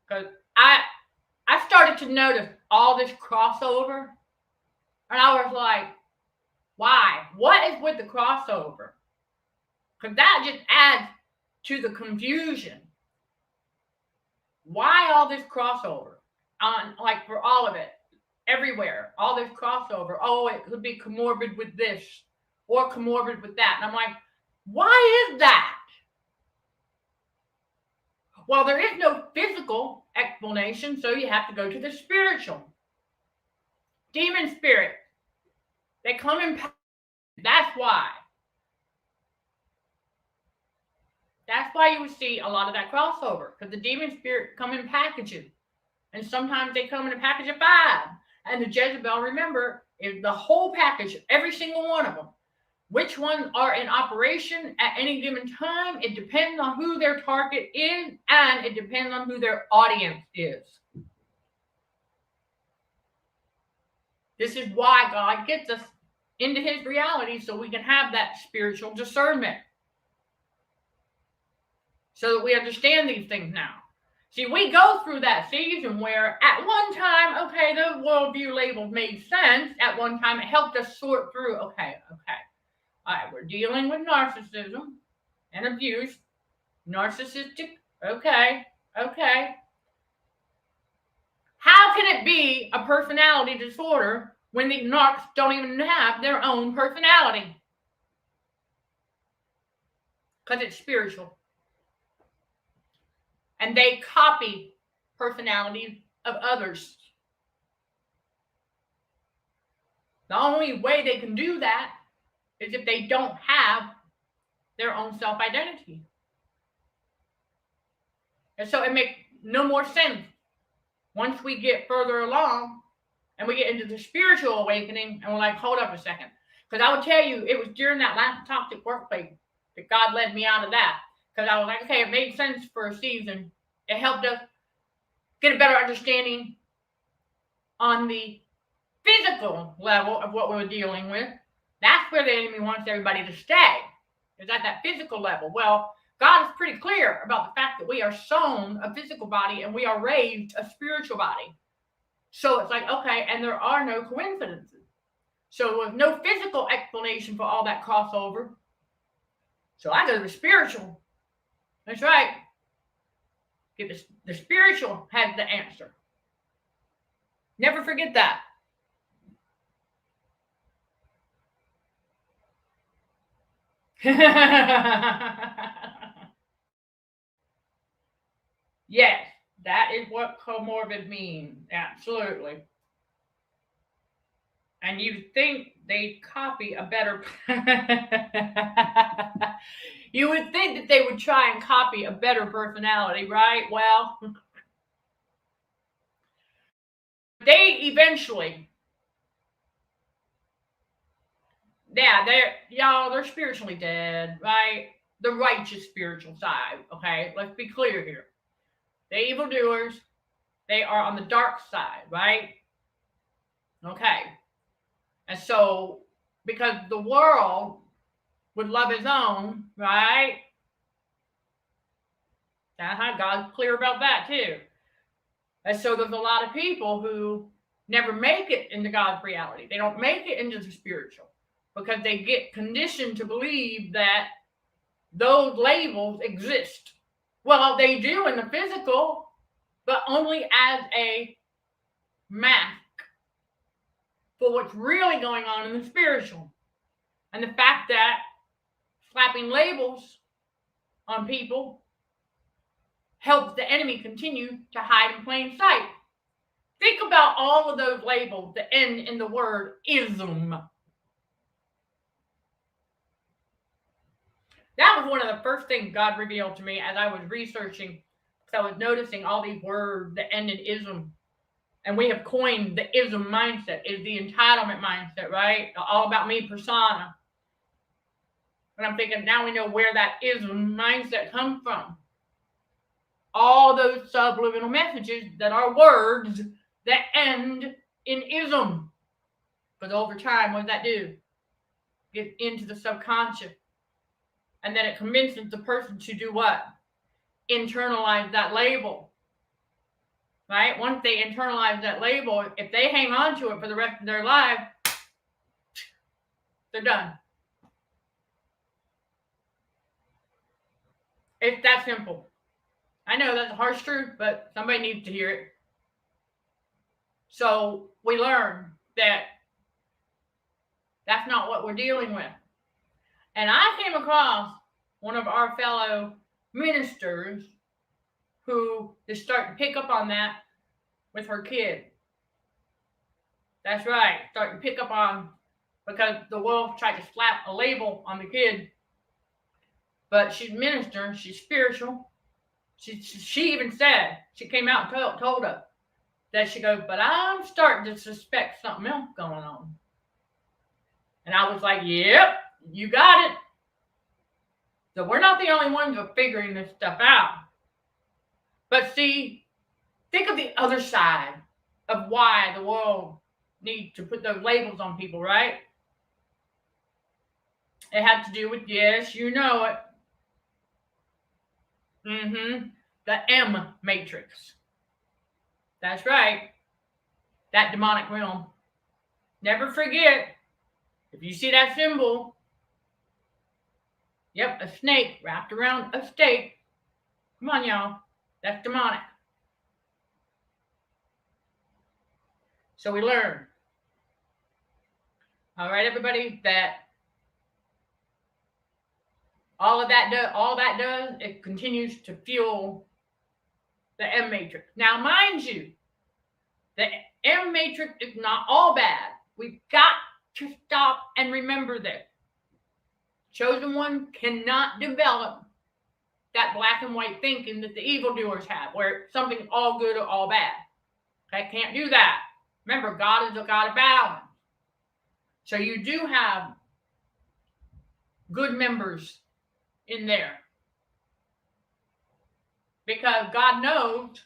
Because I started to notice all this crossover. And I was like, why? What is with the crossover? Because that just adds to the confusion. Why all this crossover? Like for all of it, everywhere, all this crossover. Oh, it could be comorbid with this or comorbid with that. And I'm like, why is that? Well, there is no physical explanation, so you have to go to the spiritual. Demon spirit. They come in packages. That's why. That's why you would see a lot of that crossover, because the demon spirit come in packages. And sometimes they come in a package of 5. And the Jezebel, remember, is the whole package, every single one of them. Which ones are in operation at any given time? It depends on who their target is, and it depends on who their audience is. This is why God gets us into his reality, so we can have that spiritual discernment. So that we understand these things now. See, we go through that season where at one time, okay, the worldview labels made sense. At one time, it helped us sort through, okay. All right, we're dealing with narcissism and abuse. Narcissistic, okay. How can it be a personality disorder when the narcs don't even have their own personality? Because it's spiritual. And they copy personalities of others. The only way they can do that is if they don't have their own self-identity. And so it makes no more sense once we get further along and we get into the spiritual awakening and we're like, hold up a second. Because I will tell you, it was during that last toxic workplace that God led me out of that. Because I was like, okay, it made sense for a season. It helped us get a better understanding on the physical level of what we were dealing with. That's where the enemy wants everybody to stay, is at that physical level. Well, God is pretty clear about the fact that we are sown a physical body and we are raised a spiritual body. So it's like, okay, and there are no coincidences. So there was no physical explanation for all that crossover. So I go to the spiritual. That's right. The spiritual has the answer. Never forget that. Yes, that is what comorbid means. Absolutely. And you think they copy a better... You would think that they would try and copy a better personality, right? Well, they eventually... Yeah, they're spiritually dead, right? The righteous spiritual side, okay? Let's be clear here. The evildoers, they are on the dark side, right? Okay. And so, because the world would love his own, right? That's how God's clear about that too. And so there's a lot of people who never make it into God's reality. They don't make it into the spiritual because they get conditioned to believe that those labels exist. Well, they do in the physical. but only as a mask for what's really going on in the spiritual. And the fact that slapping labels on people helps the enemy continue to hide in plain sight. Think about all of those labels that end in the word ism. That was one of the first things God revealed to me as I was researching. So I was noticing all these words that end in ism. And we have coined the ism mindset, is the entitlement mindset, right? All about me persona. And I'm thinking, now we know where that ism mindset comes from. All those subliminal messages that are words that end in ism. But over time, what does that do? Get into the subconscious. And then it convinces the person to do what? Internalize that label. Right? Once they internalize that label, if they hang on to it for the rest of their life, they're done. It's that simple. I know that's a harsh truth, but somebody needs to hear it. So we learn that that's not what we're dealing with. And I came across one of our fellow ministers who is starting to pick up on that with her kid. That's right, starting to pick up on, because the wolf tried to slap a label on the kid. But she's a minister, she's spiritual. She even said, she came out and told us that she goes, but I'm starting to suspect something else going on. And I was like, yep, you got it. So we're not the only ones who are figuring this stuff out. But see, think of the other side of why the world needs to put those labels on people, right? It had to do with, yes, you know it. The M matrix. That's right. That demonic realm. Never forget, if you see that symbol, yep, a snake wrapped around a stake. Come on, y'all. That's demonic. So we learn. All right, everybody, that all that does, it continues to fuel the M matrix. Now, mind you, the M matrix is not all bad. We've got to stop and remember this. Chosen one cannot develop that black and white thinking that the evildoers have, where something's all good or all bad. Okay, can't do that. Remember, God is a God of balance. So you do have good members in there. Because God knows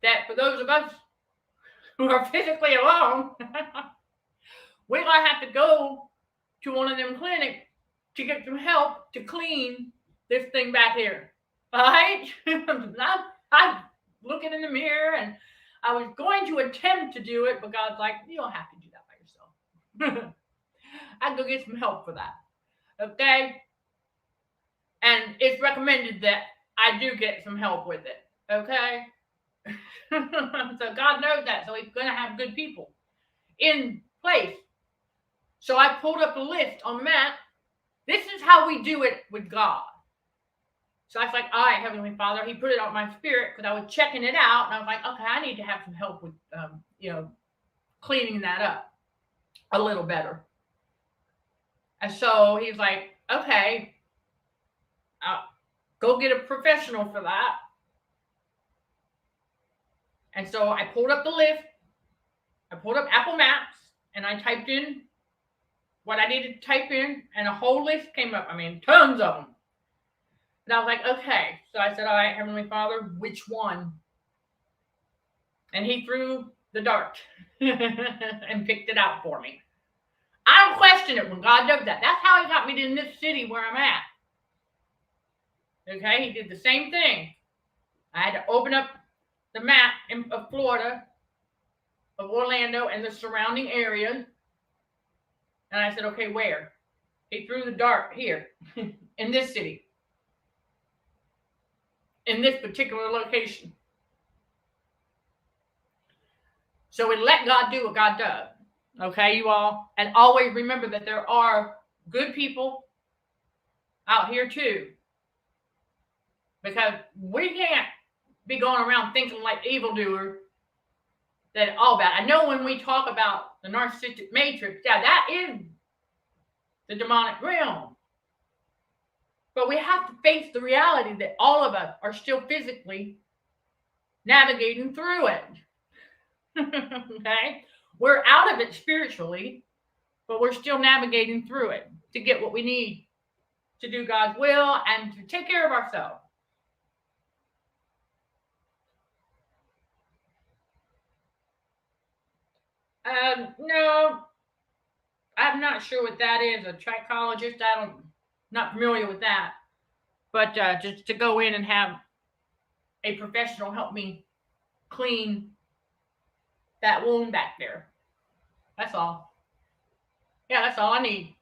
that for those of us who are physically alone, we're going to have to go to one of them clinics to get some help to clean this thing back here. All right? I'm looking in the mirror, and I was going to attempt to do it, but God's like, you don't have to do that by yourself. I can go get some help for that. Okay? And it's recommended that I do get some help with it. Okay? So God knows that. So he's going to have good people in place. So I pulled up a list on the map. This is how we do it with God. So I was like, all right, Heavenly Father. He put it on my spirit because I was checking it out. And I was like, okay, I need to have some help with, cleaning that up a little better. And so he's like, okay, go get a professional for that. And so I pulled up the list. I pulled up Apple Maps, and I typed in what I needed to type in, and a whole list came up. I mean, tons of them. And I was like, okay. So I said, all right, Heavenly Father, which one? And he threw the dart and picked it out for me. I don't question it when God does that. That's how he got me in this city where I'm at. Okay, he did the same thing. I had to open up the map of Florida, of Orlando, and the surrounding areas. And I said, okay, where? He threw the dart here, in this city, in this particular location. So we let God do what God does. Okay, you all? And always remember that there are good people out here too. Because we can't be going around thinking like evildoers that all bad. I know when we talk about the narcissistic matrix, yeah, that is the demonic realm. But we have to face the reality that all of us are still physically navigating through it. Okay? We're out of it spiritually, but we're still navigating through it to get what we need to do God's will and to take care of ourselves. No, I'm not sure what that is. A trichologist, not familiar with that. But just to go in and have a professional help me clean that wound back there. That's all. Yeah, that's all I need.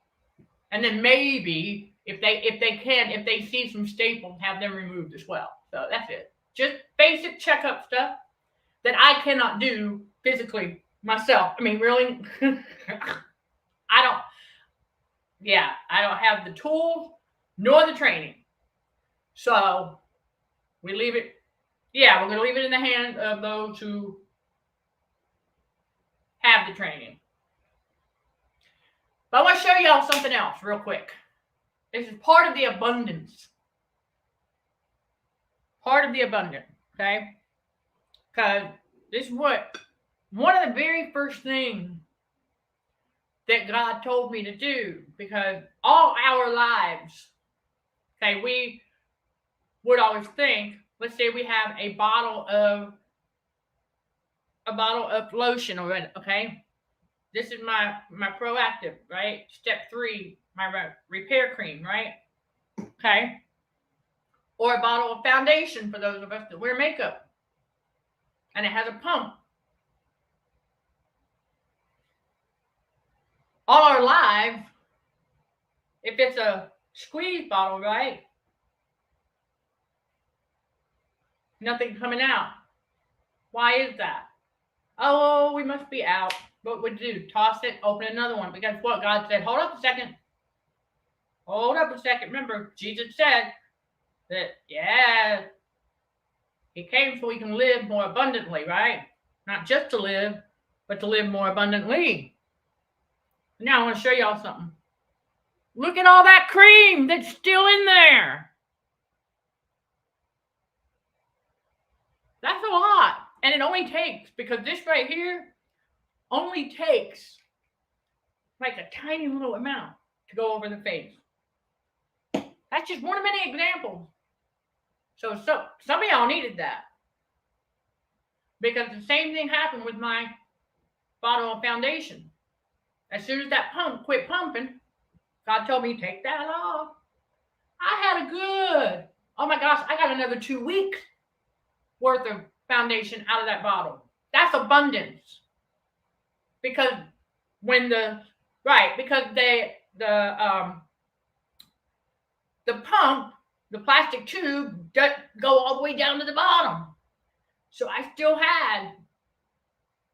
And then maybe if they see some staples, have them removed as well. So that's it. Just basic checkup stuff that I cannot do physically myself. I mean, really, I don't have the tools nor the training. So we leave it. Yeah, we're going to leave it in the hands of those who have the training. But I want to show y'all something else real quick. This is part of the abundance. Part of the abundance, okay? Because this is one of the very first things that God told me to do. Because all our lives, okay, we would always think, let's say we have a bottle of lotion already, okay? This is my proactive, right? Step 3, my repair cream, right? Okay. Or a bottle of foundation for those of us that wear makeup. And it has a pump. All our lives, if it's a squeeze bottle, right? Nothing coming out. Why is that? Oh, we must be out. What would you do? Toss it, open another one. Because what God said, hold up a second. Hold up a second. Remember, Jesus said that, yeah, he came so we can live more abundantly, right? Not just to live, but to live more abundantly. Now I want to show y'all something. Look at all that cream that's still in there. That's a lot. And it only takes, because this right here only takes like a tiny little amount to go over the face. That's just one of many examples. So some of y'all needed that. Because the same thing happened with my bottle of foundation. As soon as that pump quit pumping, God told me, take that off. I had a good, oh my gosh, I got another 2 weeks worth of foundation out of that bottle. That's abundance. Because the pump, the plastic tube, doesn't go all the way down to the bottom. So I still had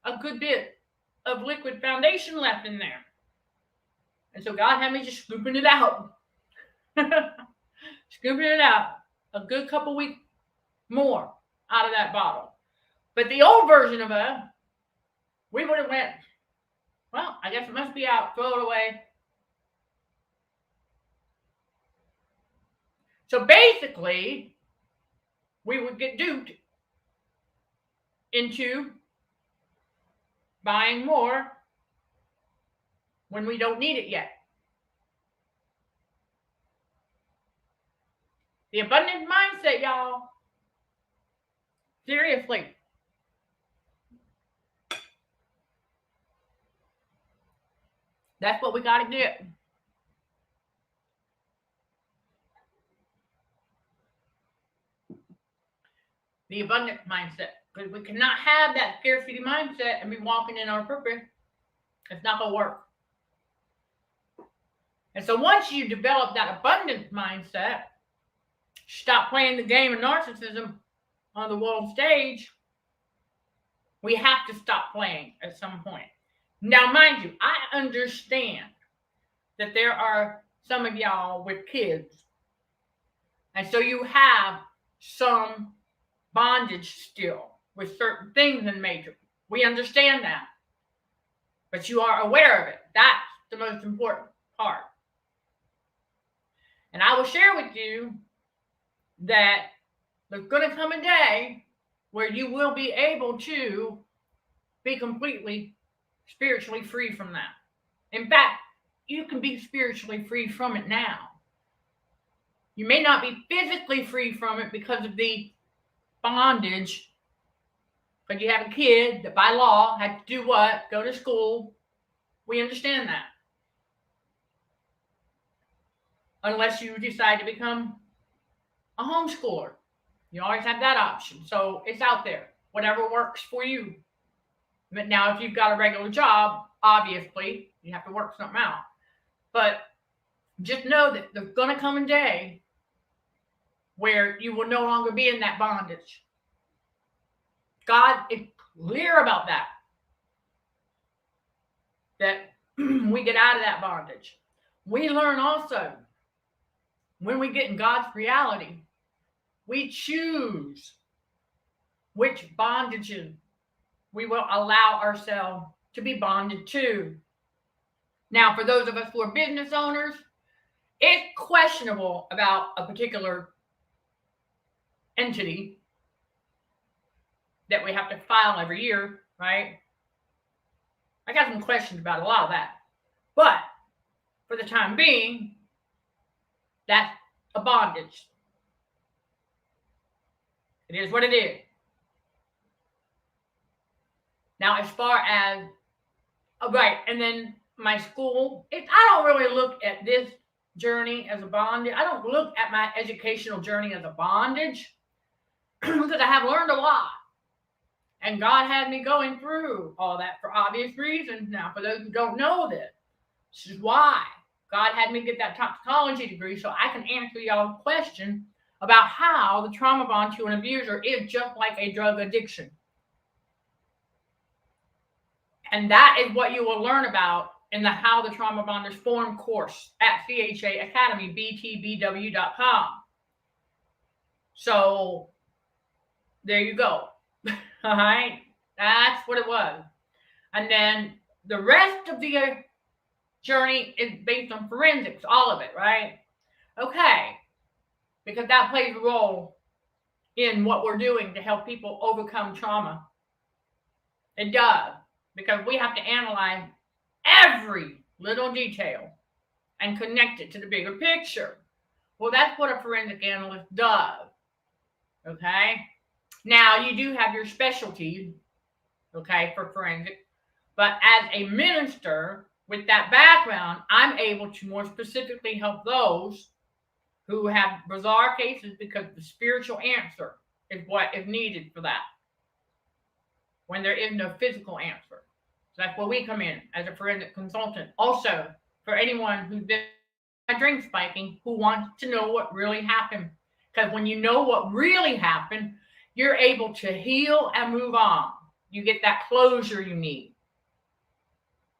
a good bit of liquid foundation left in there. And so God had me just scooping it out. Scooping it out a good couple weeks more out of that bottle. But the old version of us, we would have went, well, I guess it must be out, throw it away. So basically, we would get duped into buying more when we don't need it yet. The abundant mindset, y'all. Seriously. That's what we got to get. The abundant mindset. Because we cannot have that scarcity mindset and be walking in our purpose. It's not going to work. And so once you develop that abundant mindset, stop playing the game of narcissism on the world stage, We have to stop playing at some point. Now, mind you, I understand that there are some of y'all with kids, and so you have some bondage still with certain things in major. We understand that, but you are aware of it. That's the most important part. And I will share with you that there's going to come a day where you will be able to be completely spiritually free from that. In fact, you can be spiritually free from it now. You may not be physically free from it because of the bondage, but you have a kid that by law had to do what? Go to school. We understand that. Unless you decide to become a homeschooler. You always have that option. So it's out there. Whatever works for you. But now if you've got a regular job, obviously, you have to work something out. But just know that there's going to come a day where you will no longer be in that bondage. God is clear about that. That we get out of that bondage. We learn also, when we get in God's reality, we choose which bondages we will allow ourselves to be bonded to. Now, for those of us who are business owners, it's questionable about a particular entity that we have to file every year, right? I got some questions about a lot of that. But for the time being, that's a bondage. It is what it is. Now, as far as, right, and then my school, I don't really look at this journey as a bondage. I don't look at my educational journey as a bondage because I have learned a lot. And God had me going through all that for obvious reasons. Now, for those who don't know this is why God had me get that toxicology degree so I can answer y'all's question about how the trauma bond to an abuser is just like a drug addiction. And that is what you will learn about in the How the Trauma Bond is Formed course at CHAAcademyBTBW.com. So there you go. All right. That's what it was. And then the rest of the journey is based on forensics, all of it, right? Okay. Because that plays a role in what we're doing to help people overcome trauma. It does. Because we have to analyze every little detail and connect it to the bigger picture. Well, that's what a forensic analyst does. Okay? Now, you do have your specialties, okay, for forensic. But as a minister with that background, I'm able to more specifically help those who have bizarre cases because the spiritual answer is what is needed for that when there is no physical answer. So that's where we come in as a forensic consultant. Also, for anyone who's been drink spiking who wants to know what really happened. Because when you know what really happened, you're able to heal and move on. You get that closure you need.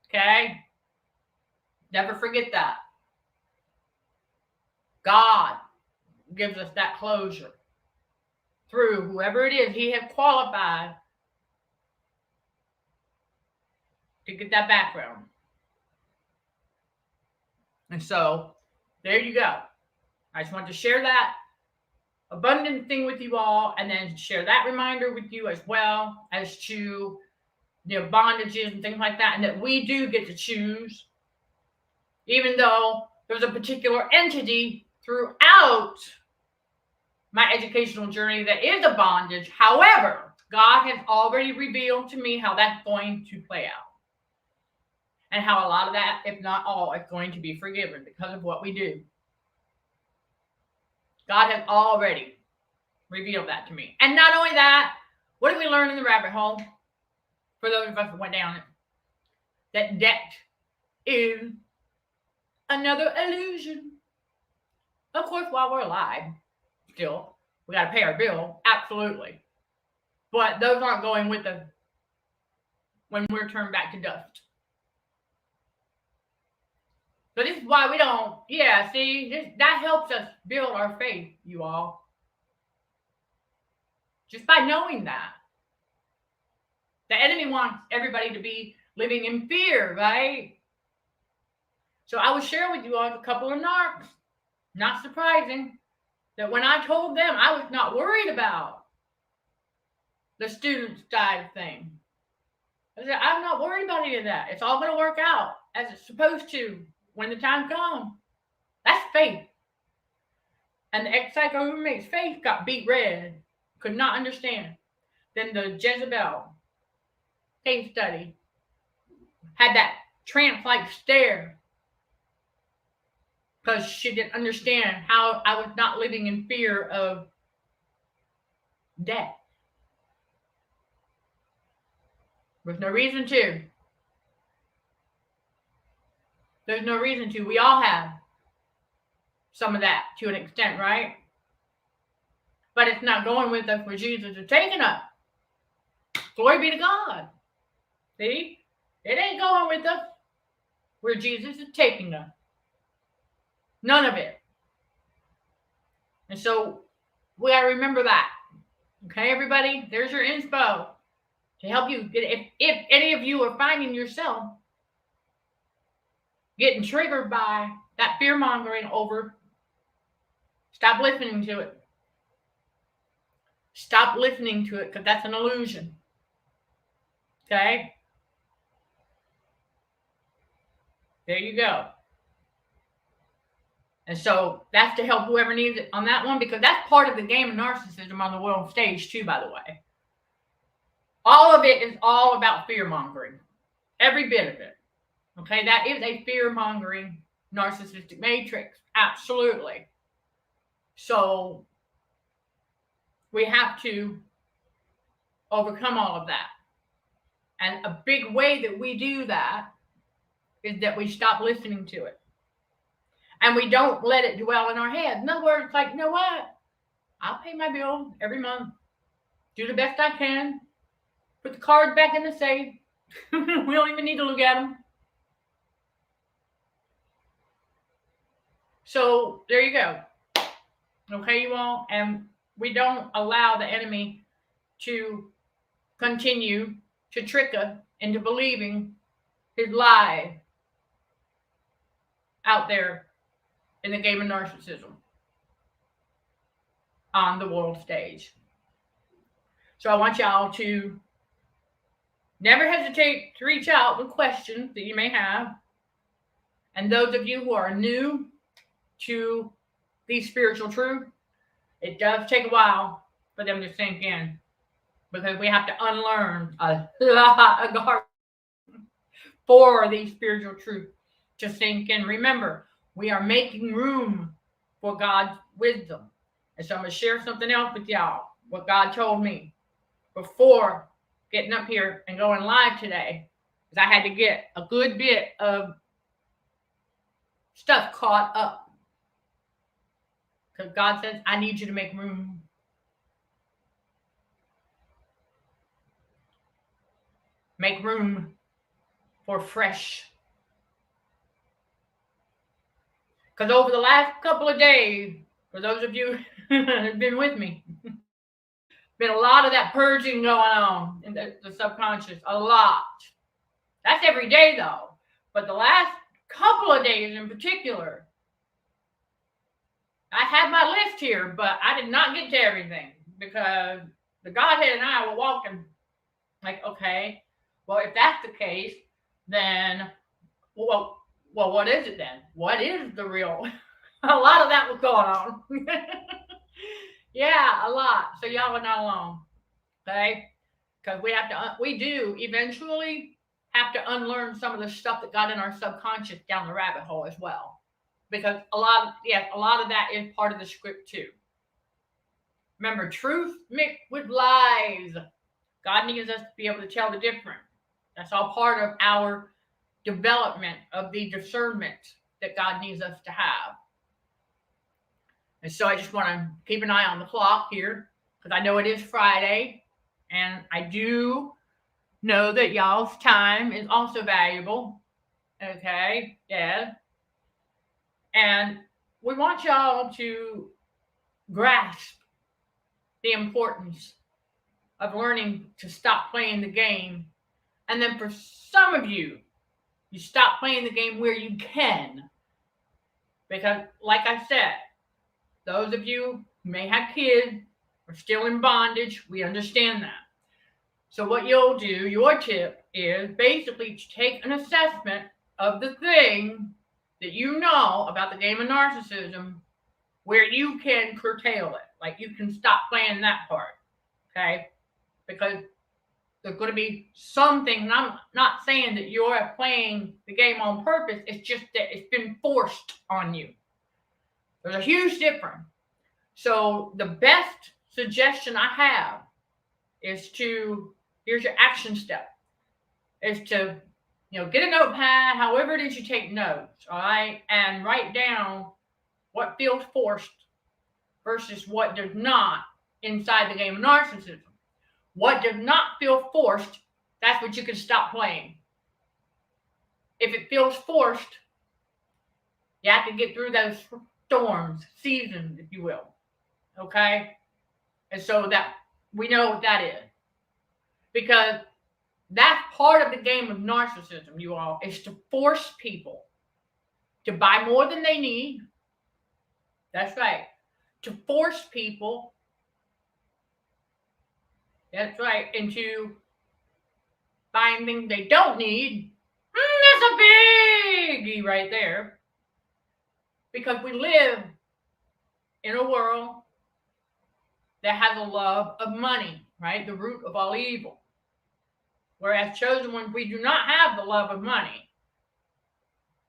Okay? Never forget that. God gives us that closure through whoever it is he has qualified to get that background. And so, there you go. I just wanted to share that abundant thing with you all, and then share that reminder with you as well as to bondages and things like that, and that we do get to choose, even though there's a particular entity throughout my educational journey that is a bondage. However, God has already revealed to me how that's going to play out. And how a lot of that, if not all, is going to be forgiven because of what we do. God has already revealed that to me. And not only that, what did we learn in the rabbit hole? For those of us who went down it. That debt is another illusion. Of course, while we're alive, still, we got to pay our bill. Absolutely. But those aren't going with the when we're turned back to dust. So this is why we don't, that helps us build our faith, you all. Just by knowing that. The enemy wants everybody to be living in fear, right? So I was sharing with you all a couple of narcs. Not surprising that when I told them I was not worried about the student side thing. I said, I'm not worried about any of that. It's all going to work out as it's supposed to when the time comes. That's faith. And the ex-psycho roommate's face got beat red. Could not understand. Then the Jezebel case study had that trance-like stare because she didn't understand how I was not living in fear of death. There's no reason to. There's no reason to. We all have some of that to an extent, right? But it's not going with us where Jesus is taking us. Glory be to God. See? It ain't going with us where Jesus is taking us. None of it. And so we got to remember that. Okay, everybody? There's your info to help you get, if any of you are finding yourself getting triggered by that fear mongering over, stop listening to it. Stop listening to it because that's an illusion. Okay? There you go. And so that's to help whoever needs it on that one, because that's part of the game of narcissism on the world stage too, by the way. All of it is all about fear mongering. Every bit of it. Okay, that is a fear mongering narcissistic matrix. Absolutely. So we have to overcome all of that. And a big way that we do that is that we stop listening to it. And we don't let it dwell in our head. In other words, like, you know what? I'll pay my bill every month. Do the best I can. Put the cards back in the safe. We don't even need to look at them. So there you go. Okay, you all? And we don't allow the enemy to continue to trick us into believing his lies out there in the game of narcissism on the world stage. So I want y'all to never hesitate to reach out with questions that you may have. And those of you who are new to these spiritual truths, it does take a while for them to sink in, because we have to unlearn a lot of garbage for these spiritual truths to sink in. Remember, we are making room for God's wisdom. And so I'm going to share something else with y'all, what God told me before getting up here and going live today, because I had to get a good bit of stuff caught up. Because God says, I need you to make room. Make room for fresh. Because over the last couple of days, for those of you who have been with me, been a lot of that purging going on in the subconscious. A lot. That's every day, though. But the last couple of days in particular, I had my list here, but I did not get to everything because the Godhead and I were walking like, okay, well, if that's the case, then, well, what is it then? What is the real? A lot of that was going on. Yeah, a lot. So y'all are not alone, okay? Because we do eventually have to unlearn some of the stuff that got in our subconscious down the rabbit hole as well. Because a lot of that is part of the script too. Remember, truth mixed with lies. God needs us to be able to tell the difference. That's all part of our development of the discernment that God needs us to have. And so I just want to keep an eye on the clock here, because I know it is Friday, and I do know that y'all's time is also valuable. Okay, yeah. And we want y'all to grasp the importance of learning to stop playing the game. And then for some of you, you stop playing the game where you can. Because, like I said, those of you who may have kids or still in bondage, we understand that. So what you'll do, your tip is basically to take an assessment of the thing that you know about the game of narcissism where you can curtail it. Like you can stop playing that part. Okay? Because there's going to be something, and I'm not saying that you're playing the game on purpose. It's just that it's been forced on you. There's a huge difference. So the best suggestion I have is to, here's your action step, is to, get a notepad, however it is you take notes, all right, and write down what feels forced versus what does not inside the game of narcissism. What does not feel forced, that's what you can stop playing. If it feels forced, you have to get through those storms, seasons, if you will. Okay? And so that we know what that is. Because that's part of the game of narcissism, you all, is to force people to buy more than they need. That's right. To force people, that's right, into buying things they don't need. That's a biggie right there. Because we live in a world that has a love of money, right? The root of all evil. Whereas chosen ones, we do not have the love of money.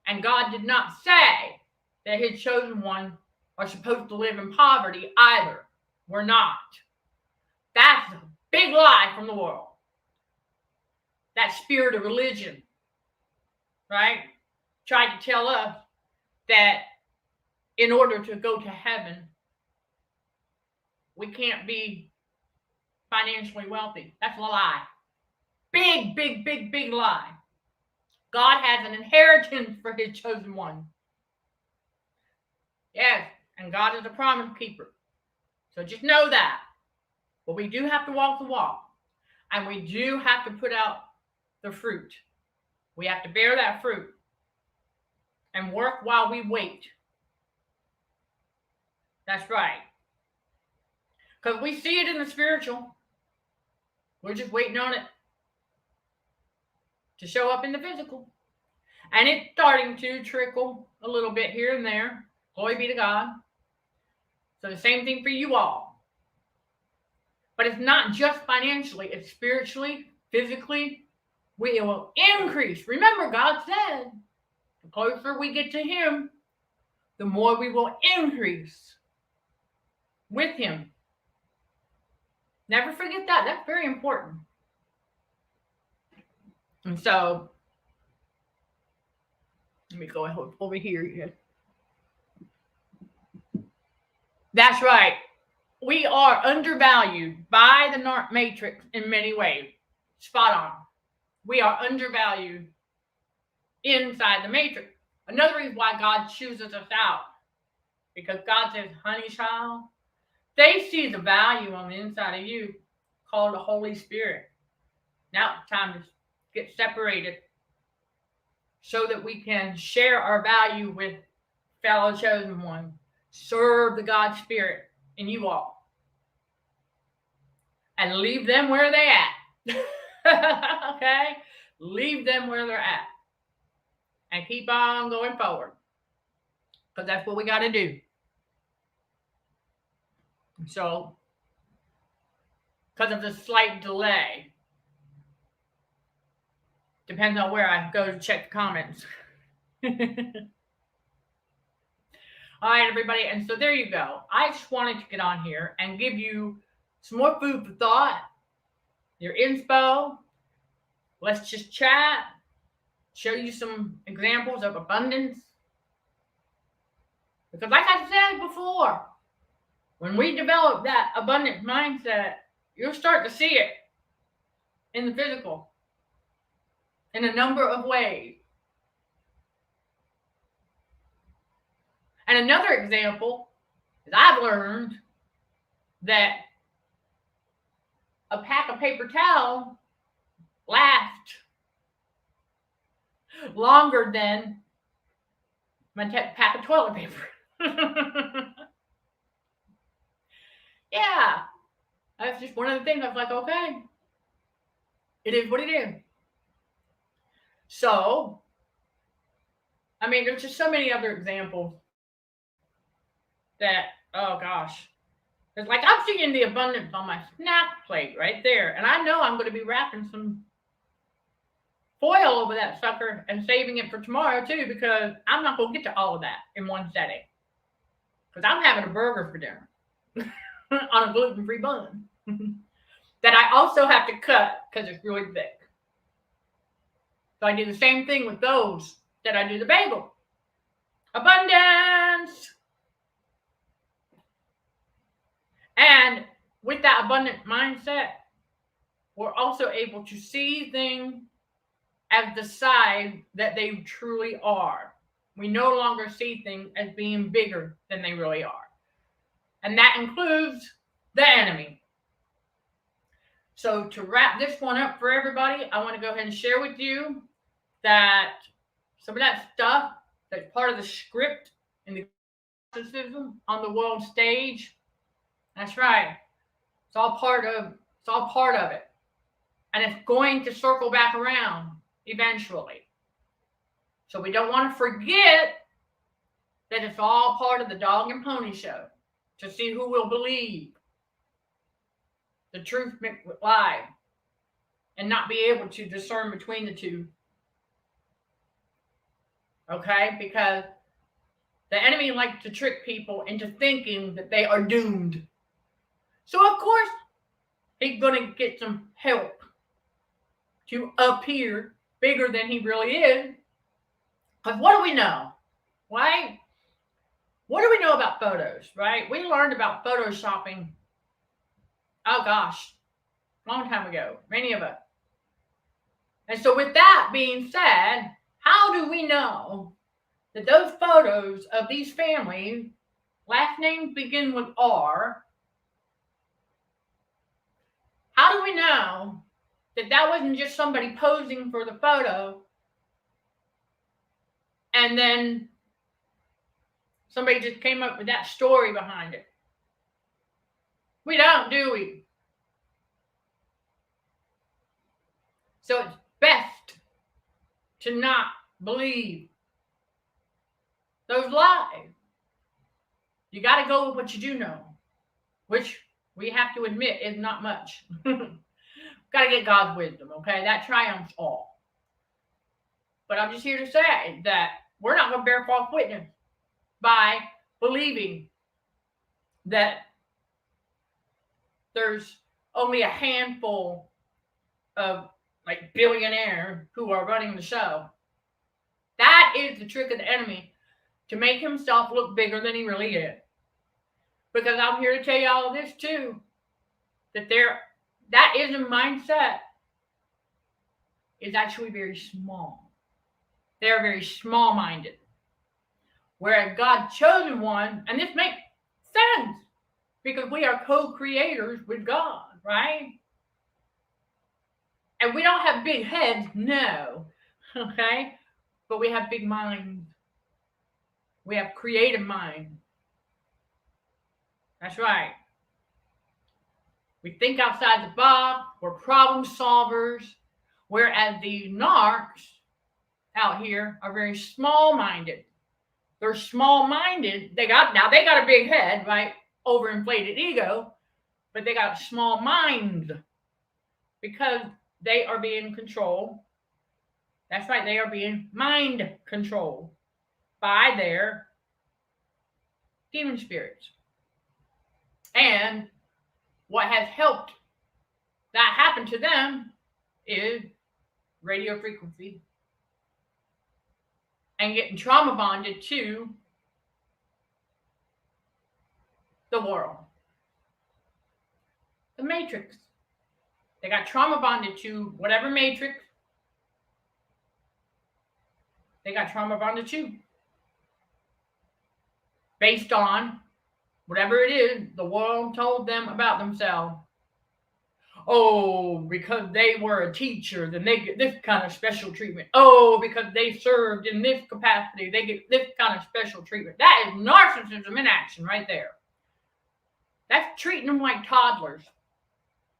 And God did not say that his chosen ones are supposed to live in poverty either. We're not. That's a big lie from the world. That spirit of religion, right? Tried to tell us that in order to go to heaven, we can't be financially wealthy. That's a lie. Big, big, big, big lie. God has an inheritance for his chosen one. Yes, and God is a promise keeper. So just know that. But we do have to walk the walk. And we do have to put out the fruit. We have to bear that fruit. And work while we wait. That's right. Because we see it in the spiritual. We're just waiting on it to show up in the physical. And it's starting to trickle a little bit here and there. Glory be to God. So the same thing for you all. But it's not just financially. It's spiritually, physically. We will increase. Remember, God said, the closer we get to him, the more we will increase with him. Never forget that. That's very important. And so, let me go over here. That's right. We are undervalued by the narc matrix in many ways. Spot on. We are undervalued inside the matrix. Another reason why God chooses us out. Because God says, honey child, they see the value on the inside of you called the Holy Spirit. Now it's time to get separated so that we can share our value with fellow chosen ones. Serve the God Spirit in you all. And leave them where they're at. Okay? Leave them where they're at. And keep on going forward. Because that's what we got to do. So, because of the slight delay, depends on where I go to check the comments. All right, everybody. And so there you go. I just wanted to get on here and give you some more food for thought, your inspo. Let's just chat, show you some examples of abundance. Because like I said before, when we develop that abundant mindset, you'll start to see it in the physical. in a number of ways. And another example is I've learned that a pack of paper towel lasts longer than my pack of toilet paper. Yeah, that's just one of the things I was like, okay, it is what it is. So, I mean, there's just so many other examples that, oh gosh. It's like I'm seeing the abundance on my snack plate right there. And I know I'm going to be wrapping some foil over that sucker and saving it for tomorrow too, because I'm not going to get to all of that in one setting. Because I'm having a burger for dinner on a gluten-free bun that I also have to cut because it's really thick. So I do the same thing with those that I do the bagel. Abundance! And with that abundant mindset, we're also able to see things as the size that they truly are. We no longer see things as being bigger than they really are. And that includes the enemy. So to wrap this one up for everybody, I want to go ahead and share with you that some of that stuff that's part of the script in the narcissism on the world stage, that's right. It's all part of it. And it's going to circle back around eventually. So we don't want to forget that it's all part of the dog and pony show to see who will believe the truth mixed with lie and not be able to discern between the two. Okay? Because the enemy likes to trick people into thinking that they are doomed. So, of course, he's going to get some help to appear bigger than he really is. Because what do we know? Right? What do we know about photos, right? We learned about photoshopping, oh gosh, long time ago, many of us. And so with that being said, how do we know that those photos of these families, last names begin with R, how do we know that that wasn't just somebody posing for the photo and then somebody just came up with that story behind it? We don't, do we? So it's best to not believe those lies. You got to go with what you do know, which we have to admit is not much. Got to get God's wisdom, okay? That triumphs all. But I'm just here to say that we're not going to bear false witness by believing that there's only a handful of like billionaires who are running the show. That is the trick of the enemy, to make himself look bigger than he really is. Because I'm here to tell you all of this too, that that is a mindset is actually very small. They're very small-minded. Whereas God's chosen one, and this makes sense because we are co-creators with God, right? And we don't have big heads, no, okay? But we have big minds. We have creative minds. That's right. We think outside the box. We're problem solvers. Whereas the narcs out here are very small-minded. They're small-minded. They got a big head, right? Overinflated ego, but they got a small mind because they are being controlled. That's right, they are being mind controlled by their demon spirits. And what has helped that happen to them is radio frequency and getting trauma bonded to the world. The matrix. They got trauma bonded to whatever matrix they got trauma bonded too. Based on whatever it is the world told them about themselves. Oh, because they were a teacher, then they get this kind of special treatment. Oh, because they served in this capacity, they get this kind of special treatment. That is narcissism in action right there. That's treating them like toddlers.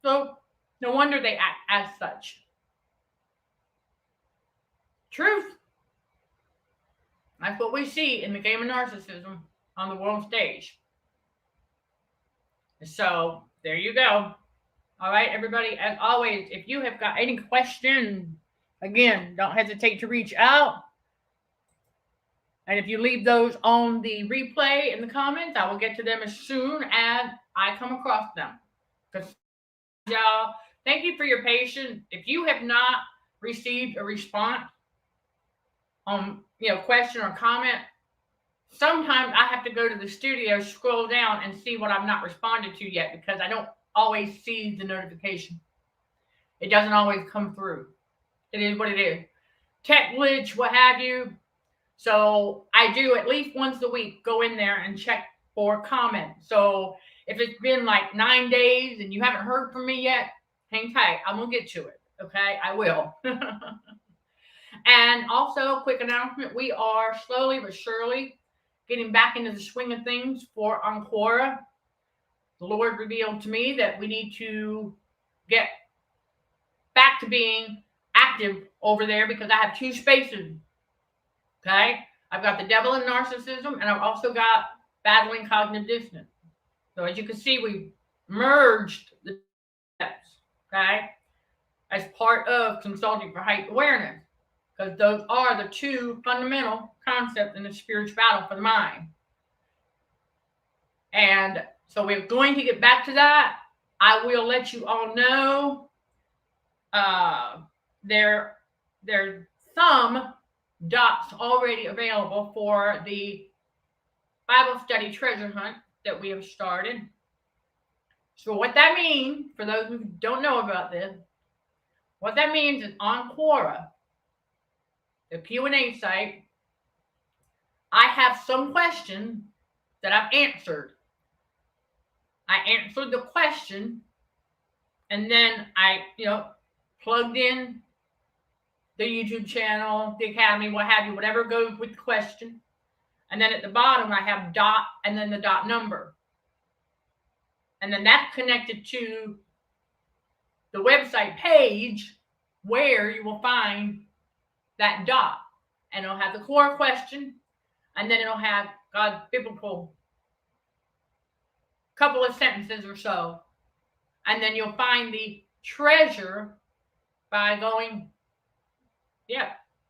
So no wonder they act as such. Truth. That's what we see in the game of narcissism on the world stage. So there you go. All right, everybody, as always, if you have got any questions, again, don't hesitate to reach out. And if you leave those on the replay in the comments, I will get to them as soon as I come across them. Because, y'all, thank you for your patience. If you have not received a response on, question or comment, sometimes I have to go to the studio, scroll down, and see what I've not responded to yet because I don't always see the notification. It doesn't always come through. It is what it is. Tech glitch, what have you. So I do at least once a week go in there and check for comments. So if it's been like 9 days and you haven't heard from me yet, hang tight. I'm going to get to it. Okay? I will. And also, quick announcement, we are slowly but surely getting back into the swing of things for Ancora. The Lord revealed to me that we need to get back to being active over there because I have 2 spaces. Okay? I've got the devil and narcissism, and I've also got battling cognitive dissonance. So as you can see, we merged the steps, okay, as part of consulting for heightened awareness, because those are the 2 fundamental concepts in the spiritual battle for the mind. And so we're going to get back to that. I will let you all know. There's some dots already available for the Bible study treasure hunt that we have started. So what that means, for those who don't know about this, what that means is on Quora, the Q&A site, I have some questions that I've answered. I answered the question, and then I, plugged in the YouTube channel, the Academy, what have you, whatever goes with the question. And then at the bottom, I have dot and then the dot number. And then that's connected to the website page where you will find that dot. And it'll have the core question, and then it'll have God's biblical couple of sentences or so. And then you'll find the treasure by going,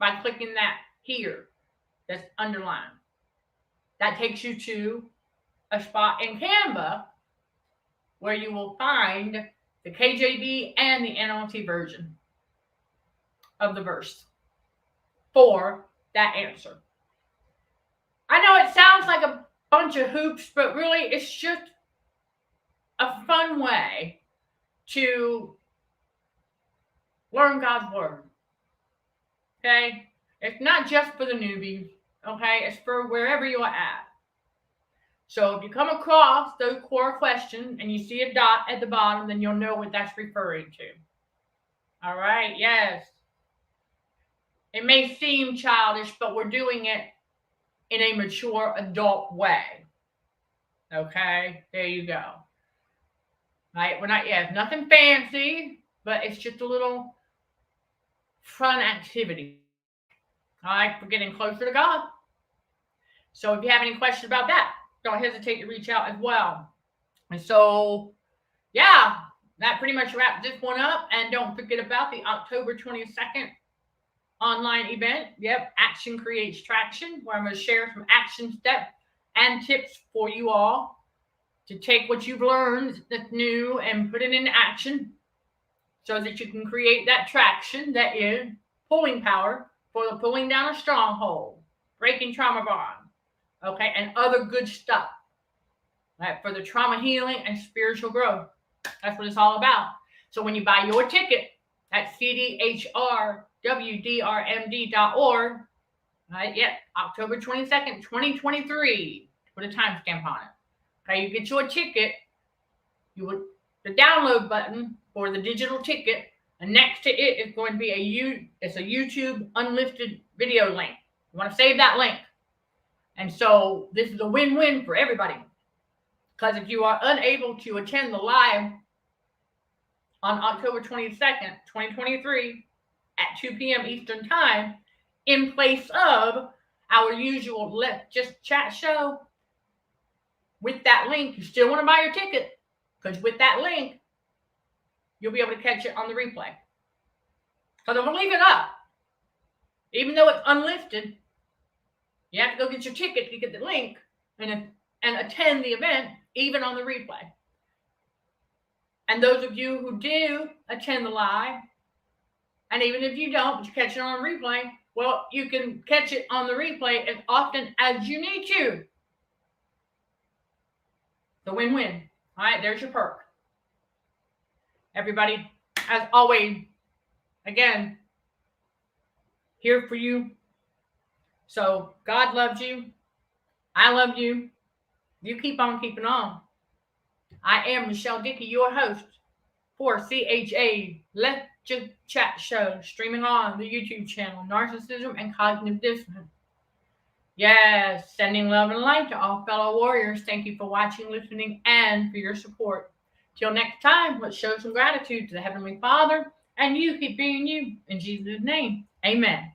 by clicking that here that's underlined. That takes you to a spot in Canva where you will find the KJV and the NLT version of the verse for that answer. I know it sounds like a bunch of hoops, but really it's just a fun way to learn God's word. Okay? It's not just for the newbies. Okay? It's for wherever you're at. So if you come across those core questions and you see a dot at the bottom, then you'll know what that's referring to. All right? Yes. It may seem childish, but we're doing it in a mature adult way. Okay? There you go. Right? It's nothing fancy, but it's just a little fun activity. All right? We're getting closer to God. So if you have any questions about that, don't hesitate to reach out as well. And so, that pretty much wraps this one up. And don't forget about the October 22nd online event. Action Creates Traction, where I'm going to share some action steps and tips for you all to take what you've learned that's new and put it into action so that you can create that traction that is pulling power for the pulling down a stronghold, breaking trauma bond, okay, and other good stuff, right, for the trauma healing and spiritual growth. That's what it's all about. So when you buy your ticket at CDHRWDRMD.org, Right? Yep, October 22nd, 2023. Put a timestamp on it. Okay, you get your ticket. You would the download button for the digital ticket, and next to it is going to be it's a YouTube unlifted video link. You want to save that link. And so this is a win-win for everybody. Because if you are unable to attend the live on October 22nd, 2023 at 2 p.m. Eastern Time, in place of our usual Let's Just Chat show, with that link, you still want to buy your ticket, because with that link, you'll be able to catch it on the replay. Because I'm going to leave it up. Even though it's unlifted, you have to go get your ticket to get the link and attend the event, even on the replay. And those of you who do attend the live, and even if you don't, but you catch it on the replay, well, you can catch it on the replay as often as you need to. The win-win. All right, there's your perk. Everybody, as always, again, here for you. So God loves you. I love you. You keep on keeping on. I am Michelle Dickey, your host for CHA Let's Just Chat Show, streaming on the YouTube channel Narcissism and Cognitive Dissonance. Yes, sending love and light to all fellow warriors. Thank you for watching, listening, and for your support. Till next time, let's show some gratitude to the Heavenly Father, and you keep being you. In Jesus' name, amen.